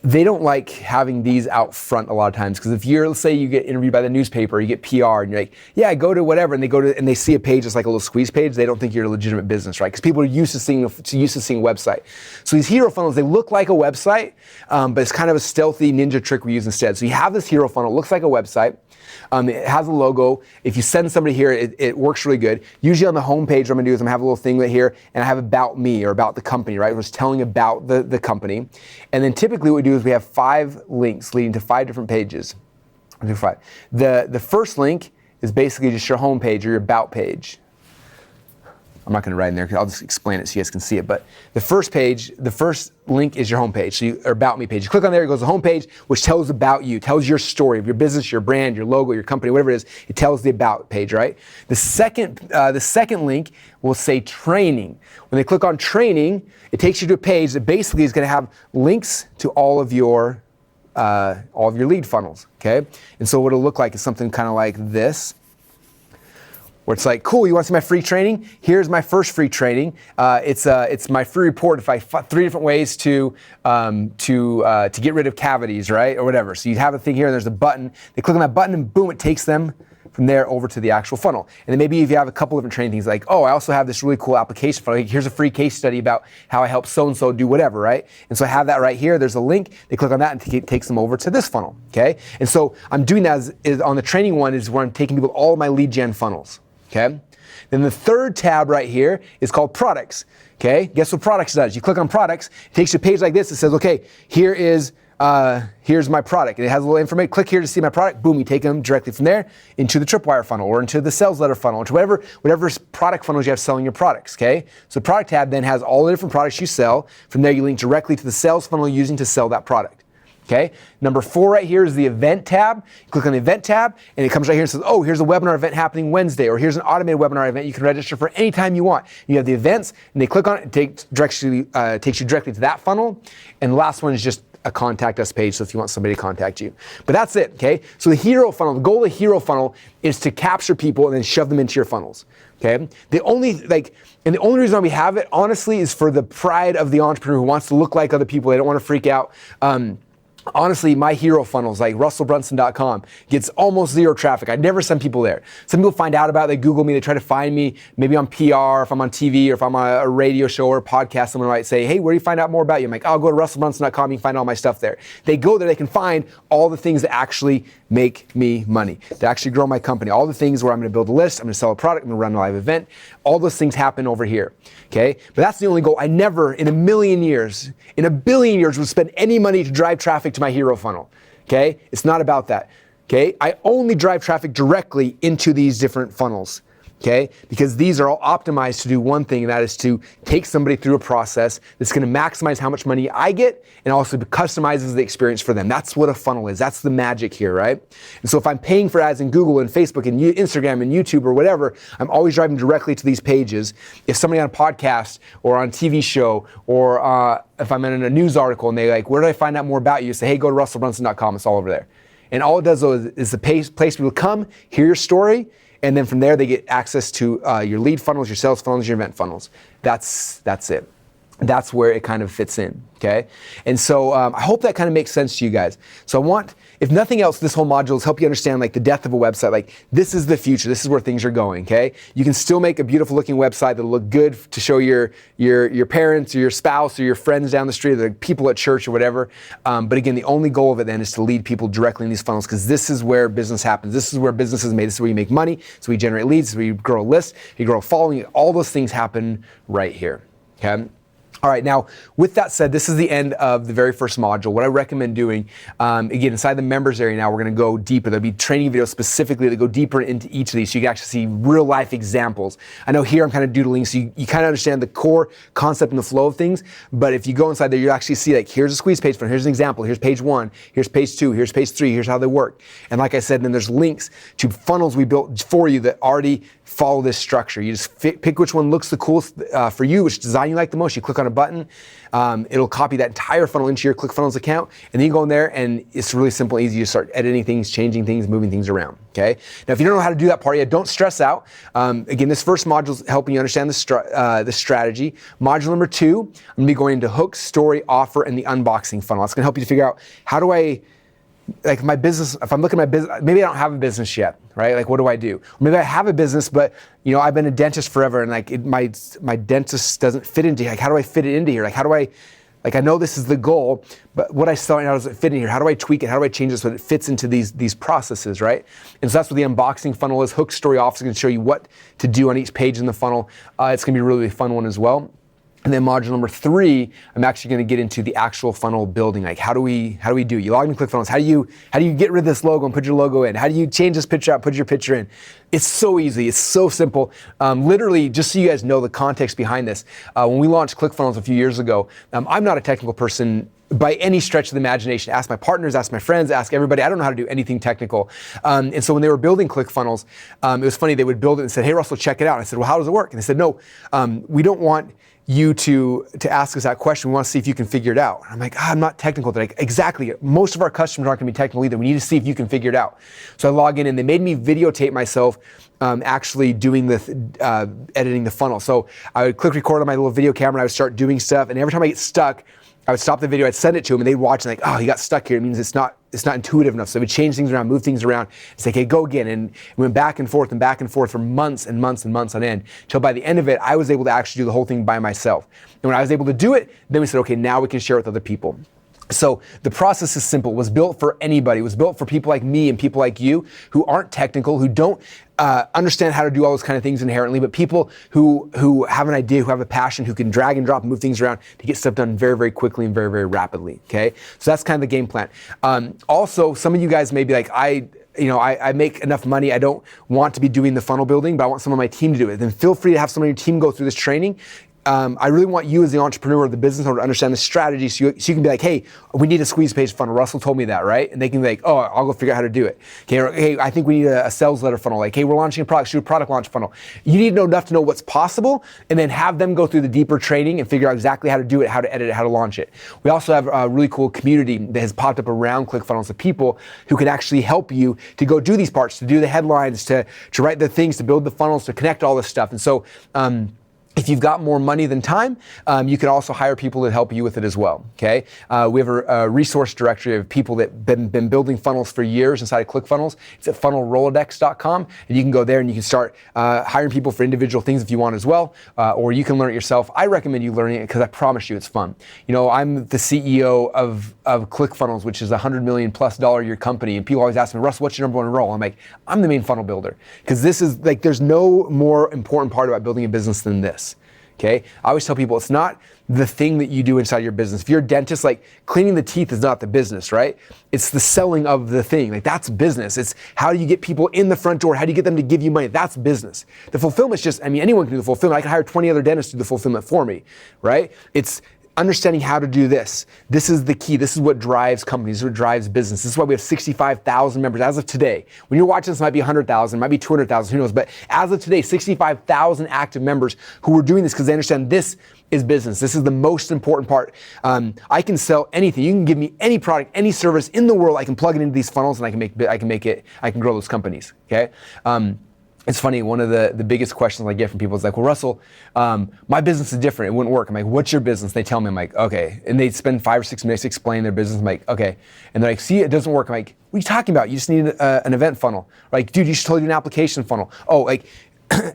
they don't like having these out front a lot of times, because if let's say you get interviewed by the newspaper, you get PR, and you're like, yeah, I go to whatever, and they see a page that's like a little squeeze page, they don't think you're a legitimate business, right? Because people are used to seeing a website. So these hero funnels, they look like a website, but it's kind of a stealthy ninja trick we use instead. So you have this hero funnel, it looks like a website. It has a logo. If you send somebody here, it works really good. Usually on the home page, what I'm gonna do is I'm gonna have a little thing right here, and I have about me or about the company, right? We're just telling about the company. And then typically what we do is we have 5 links leading to 5 different pages. I'll do 5. The first link is basically just your home page or your about page. I'm not going to write in there, because I'll just explain it so you guys can see it. But the first link is your home page, or about me page. You click on there, it goes to the home page, which tells about you, tells your story of your business, your brand, your logo, your company, whatever it is. It tells the about page, right? The second link will say training. When they click on training, it takes you to a page that basically is going to have links to all of your lead funnels, okay? And so what it'll look like is something kind of like this, where it's like, cool, you want to see my free training? Here's my first free training. It's my free report. 3 different ways to get rid of cavities, right, or whatever. So you have a thing here, and there's a button. They click on that button, and boom, it takes them from there over to the actual funnel. And then maybe if you have a couple different training things, like, oh, I also have this really cool application funnel. Like, here's a free case study about how I help so and so do whatever, right? And so I have that right here. There's a link. They click on that, and it takes them over to this funnel. Okay. And so I'm doing that is on the training one is where I'm taking people all of my lead gen funnels. Okay. Then the third tab right here is called products. Okay. Guess what products does? You click on products, it takes you a page like this. It says, okay, here's my product. And it has a little information. Click here to see my product. Boom, you take them directly from there into the tripwire funnel, or into the sales letter funnel, into whatever product funnels you have selling your products. Okay. So product tab then has all the different products you sell. From there, you link directly to the sales funnel you're using to sell that product. Okay. Number 4 right here is the event tab. You click on the event tab, and it comes right here and says, oh, here's a webinar event happening Wednesday, or here's an automated webinar event you can register for any time you want. You have the events, and they click on it, it takes you directly to that funnel. And the last one is just a contact us page, so if you want somebody to contact you. But that's it, okay? So the hero funnel, the goal of the hero funnel is to capture people and then shove them into your funnels, okay? The only reason why we have it, honestly, is for the pride of the entrepreneur who wants to look like other people. They don't want to freak out. Honestly, my hero funnels, like russellbrunson.com, gets almost 0 traffic. I never send people there. Some people find out about it, they Google me, they try to find me, maybe on PR, if I'm on TV, or if I'm on a radio show or a podcast, someone might say, hey, where do you find out more about you? I'm like, oh, go to russellbrunson.com, you can find all my stuff there. They go there, they can find all the things that actually make me money, that actually grow my company. All the things where I'm gonna build a list, I'm gonna sell a product, I'm gonna run a live event. All those things happen over here, okay? But that's the only goal. I never, in a billion years, would spend any money to drive traffic to my hero funnel, okay? It's not about that, okay? I only drive traffic directly into these different funnels, okay? Because these are all optimized to do one thing, and that is to take somebody through a process that's gonna maximize how much money I get, and also customizes the experience for them. That's what a funnel is. That's the magic here, right? And so if I'm paying for ads in Google and Facebook and Instagram and YouTube or whatever, I'm always driving directly to these pages. If somebody on a podcast or on a TV show, or if I'm in a news article and they like, where do I find out more about you? Say, hey, go to russellbrunson.com. It's all over there. And all it does though is the place people come, hear your story, and then from there they get access to your lead funnels, your sales funnels, your event funnels. That's it. that's where it kind of fits in, okay? And so I hope that kind of makes sense to you guys. So I want, if nothing else, this whole module is help you understand like the depth of a website. Like this is the future, this is where things are going, okay? You can still make a beautiful looking website that'll look good to show your parents or your spouse or your friends down the street or the people at church or whatever. But again, the only goal of it then is to lead people directly in these funnels, because this is where business happens. This is where business is made. This is where you make money. So we generate leads, so we grow a list, you grow a following. All those things happen right here, okay? All right, now with that said, this is the end of the very first module. What I recommend doing, again, inside the members area now, we're gonna go deeper. There'll be training videos specifically that go deeper into each of these so you can actually see real life examples. I know here I'm kind of doodling, so you kind of understand the core concept and the flow of things, but if you go inside there, you actually see like, here's a squeeze page funnel, here's an example, here's page 1, here's page 2, here's page 3, here's how they work. And like I said, then there's links to funnels we built for you that already follow this structure. You just pick which one looks the coolest for you, which design you like the most. You click on a button, it'll copy that entire funnel into your ClickFunnels account, and then you go in there and it's really simple and easy to start editing things, changing things, moving things around, okay? Now, if you don't know how to do that part yet, don't stress out. Again, this first module is helping you understand the strategy. Module number 2, I'm gonna be going into hook, story, offer, and the unboxing funnel. That's gonna help you to figure out how do I, like my business, if I'm looking at my business, maybe I don't have a business yet, right? Like what do I do? Or maybe I have a business, but you know, I've been a dentist forever and like my dentist doesn't fit into here. Like how do I fit it into here? Like how do I, like I know this is the goal, but what I sell right now doesn't fit in here. How do I tweak it? How do I change it so that it fits into these processes, right? And so that's what the unboxing funnel is. Hook, story, offer is gonna show you what to do on each page in the funnel. It's gonna be a really fun one as well. And then module number 3, I'm actually going to get into the actual funnel building. Like how do we do? You log into ClickFunnels. How do you get rid of this logo and put your logo in? How do you change this picture out, put your picture in? It's so easy. It's so simple. Literally, just so you guys know the context behind this. When we launched ClickFunnels a few years ago, I'm not a technical person by any stretch of the imagination. Ask my partners, ask my friends, ask everybody. I don't know how to do anything technical. And so when they were building ClickFunnels, it was funny. They would build it and said, "Hey Russell, check it out." And I said, "Well, how does it work?" And they said, "No, we don't want you to ask us that question. We want to see if you can figure it out." And I'm like, I'm not technical today. Exactly. Most of our customers aren't going to be technical either. We need to see if you can figure it out. So I log in and they made me videotape myself actually doing the editing the funnel. So I would click record on my little video camera and I would start doing stuff. And every time I get stuck, I would stop the video, I'd send it to them, and they'd watch and like, oh, he got stuck here. It means it's not intuitive enough. So we change things around, move things around, and say, okay, go again. And we went back and forth for months and months and months on end, until by the end of it, I was able to actually do the whole thing by myself. And when I was able to do it, then we said, okay, now we can share it with other people. So the process is simple. It was built for anybody. It was built for people like me and people like you who aren't technical, who don't understand how to do all those kind of things inherently, but people who have an idea, who have a passion, who can drag and drop and move things around to get stuff done very, very quickly and very, very rapidly, okay? So that's kind of the game plan. Also, some of you guys may be like, I make enough money, I don't want to be doing the funnel building, but I want some of my team to do it. Then feel free to have some of your team go through this training. I really want you as the entrepreneur or the business owner to understand the strategy so you can be like, hey, we need a squeeze page funnel. Russell told me that, right? And they can be like, oh, I'll go figure out how to do it. Okay, or, hey, I think we need a sales letter funnel. Like, hey, we're launching a product, shoot a product launch funnel. You need to know enough to know what's possible and then have them go through the deeper training and figure out exactly how to do it, how to edit it, how to launch it. We also have a really cool community that has popped up around ClickFunnels of people who can actually help you to go do these parts, to do the headlines, to write the things, to build the funnels, to connect all this stuff. And so, if you've got more money than time, you can also hire people to help you with it as well, okay? We have a resource directory of people that have been building funnels for years inside of ClickFunnels. It's at funnelrolodex.com, and you can go there and you can start hiring people for individual things if you want as well, or you can learn it yourself. I recommend you learning it because I promise you it's fun. You know, I'm the CEO of ClickFunnels, which is a $100 million plus a year company, and people always ask me, Russ, what's your number one role? I'm like, I'm the main funnel builder, because this is like, there's no more important part about building a business than this. Okay, I always tell people it's not the thing that you do inside your business. If you're a dentist, like cleaning the teeth is not the business, right? It's the selling of the thing. Like that's business. It's how do you get people in the front door? How do you get them to give you money? That's business. The fulfillment's just, I mean, anyone can do the fulfillment. I can hire 20 other dentists to do the fulfillment for me, right? It's understanding how to do this. This is the key. This is what drives companies. This is what drives business. This is why we have 65,000 members as of today. When you're watching this, it might be 100,000, it might be 200,000, who knows? But as of today, 65,000 active members who are doing this because they understand this is business. This is the most important part. I can sell anything. You can give me any product, any service in the world. I can plug it into these funnels and I can grow those companies. Okay. It's funny, one of the biggest questions I get from people is like, well, Russell, my business is different. It wouldn't work. I'm like, what's your business? They tell me, I'm like, okay. And they spend 5 or 6 minutes explaining their business. I'm like, okay. And they're like, see, it doesn't work. I'm like, what are you talking about? You just need an event funnel. Like, dude, you should totally do an application funnel. Oh, like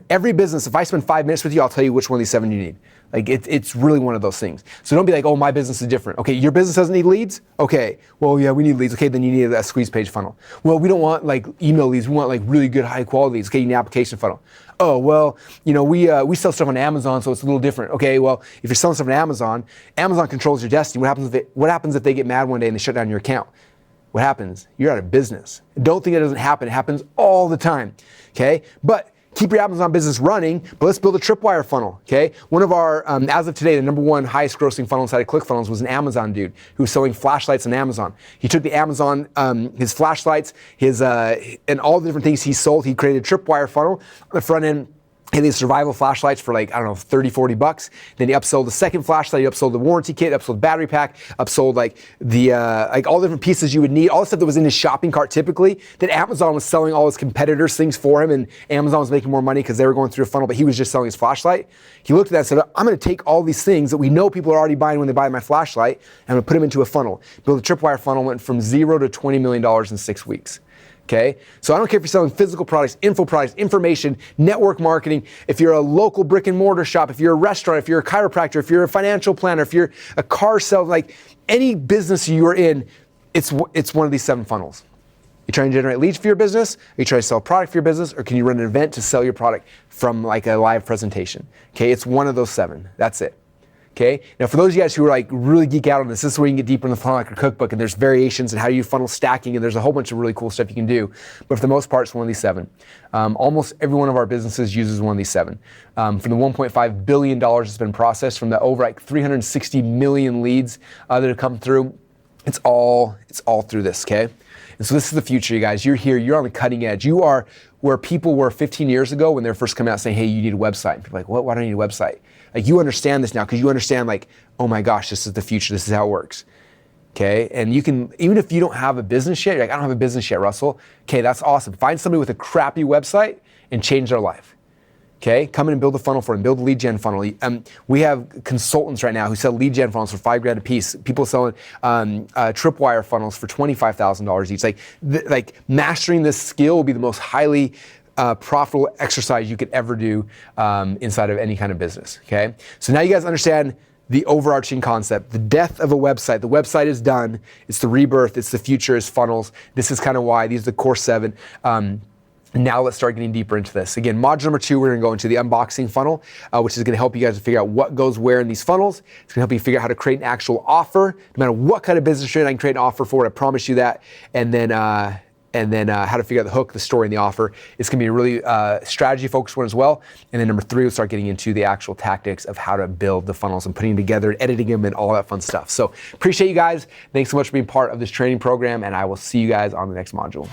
every business, if I spend 5 minutes with you, I'll tell you which one of these 7 you need. Like it's really one of those things. So don't be like, oh, my business is different. Okay, your business doesn't need leads? Okay, well, yeah, we need leads. Okay, then you need a squeeze page funnel. Well, we don't want like email leads. We want like really good high quality leads. Okay, you need an application funnel. Oh, well, you know, we sell stuff on Amazon, so it's a little different. Okay, well, if you're selling stuff on Amazon, Amazon controls your destiny. What happens if they get mad one day and they shut down your account? What happens? You're out of business. Don't think it doesn't happen. It happens all the time. Okay, but keep your Amazon business running, but let's build a tripwire funnel, okay? One of our, as of today, the #1 highest grossing funnel inside of ClickFunnels was an Amazon dude who was selling flashlights on Amazon. He took the Amazon, his flashlights, and all the different things he sold. He created a tripwire funnel on the front end. He had these survival flashlights for like, I don't know, 30, 40 bucks. Then he upsold the second flashlight, he upsold the warranty kit, upsold the battery pack, upsold like the, like all the different pieces you would need, all the stuff that was in his shopping cart typically, that Amazon was selling all his competitors things for him, and Amazon was making more money because they were going through a funnel, but he was just selling his flashlight. He looked at that and said, I'm gonna take all these things that we know people are already buying when they buy my flashlight, and I'm gonna put them into a funnel. Build a tripwire funnel, went from 0 to $20 million in 6 weeks. Okay, so I don't care if you're selling physical products, info products, information, network marketing, if you're a local brick and mortar shop, if you're a restaurant, if you're a chiropractor, if you're a financial planner, if you're a car seller, like any business you're in, it's one of these 7 funnels. You trying to generate leads for your business? Are you trying to sell a product for your business? Or can you run an event to sell your product from like a live presentation? Okay, it's one of those 7. That's it. Okay, now for those of you guys who are like really geek out on this is where you can get deeper in the funnel hacker cookbook, and there's variations and how you funnel stacking, and there's a whole bunch of really cool stuff you can do. But for the most part, it's one of these 7. Almost every one of our businesses uses one of these 7. From the $1.5 billion that's been processed, from the over like 360 million leads that have come through, it's all through this. Okay, and so this is the future, you guys. You're here. You're on the cutting edge. You are where people were 15 years ago when they were first coming out saying, hey, you need a website. And people are like, what? Why do I need a website? Like, you understand this now because you understand, like, oh my gosh, this is the future. This is how it works. Okay, and you can, even if you don't have a business yet, you're like, I don't have a business yet, Russell. Okay, that's awesome. Find somebody with a crappy website and change their life. Okay, come in and build a funnel for them, build a lead gen funnel. We have consultants right now who sell lead gen funnels for $5,000 a piece. People selling tripwire funnels for $25,000 each. Like mastering this skill will be the most highly profitable exercise you could ever do inside of any kind of business. Okay, so now you guys understand the overarching concept, the death of a website. The website is done. It's the rebirth. It's the future. It's funnels. This is kind of why these are the core 7. Now let's start getting deeper into this. Again, module number 2, we're gonna go into the unboxing funnel, which is gonna help you guys to figure out what goes where in these funnels. It's gonna help you figure out how to create an actual offer. No matter what kind of business you're in, I can create an offer for it, I promise you that. And then how to figure out the hook, the story, and the offer. It's gonna be a really strategy-focused one as well. And then number 3, we'll start getting into the actual tactics of how to build the funnels and putting them together, editing them, and all that fun stuff. So appreciate you guys. Thanks so much for being part of this training program, and I will see you guys on the next module.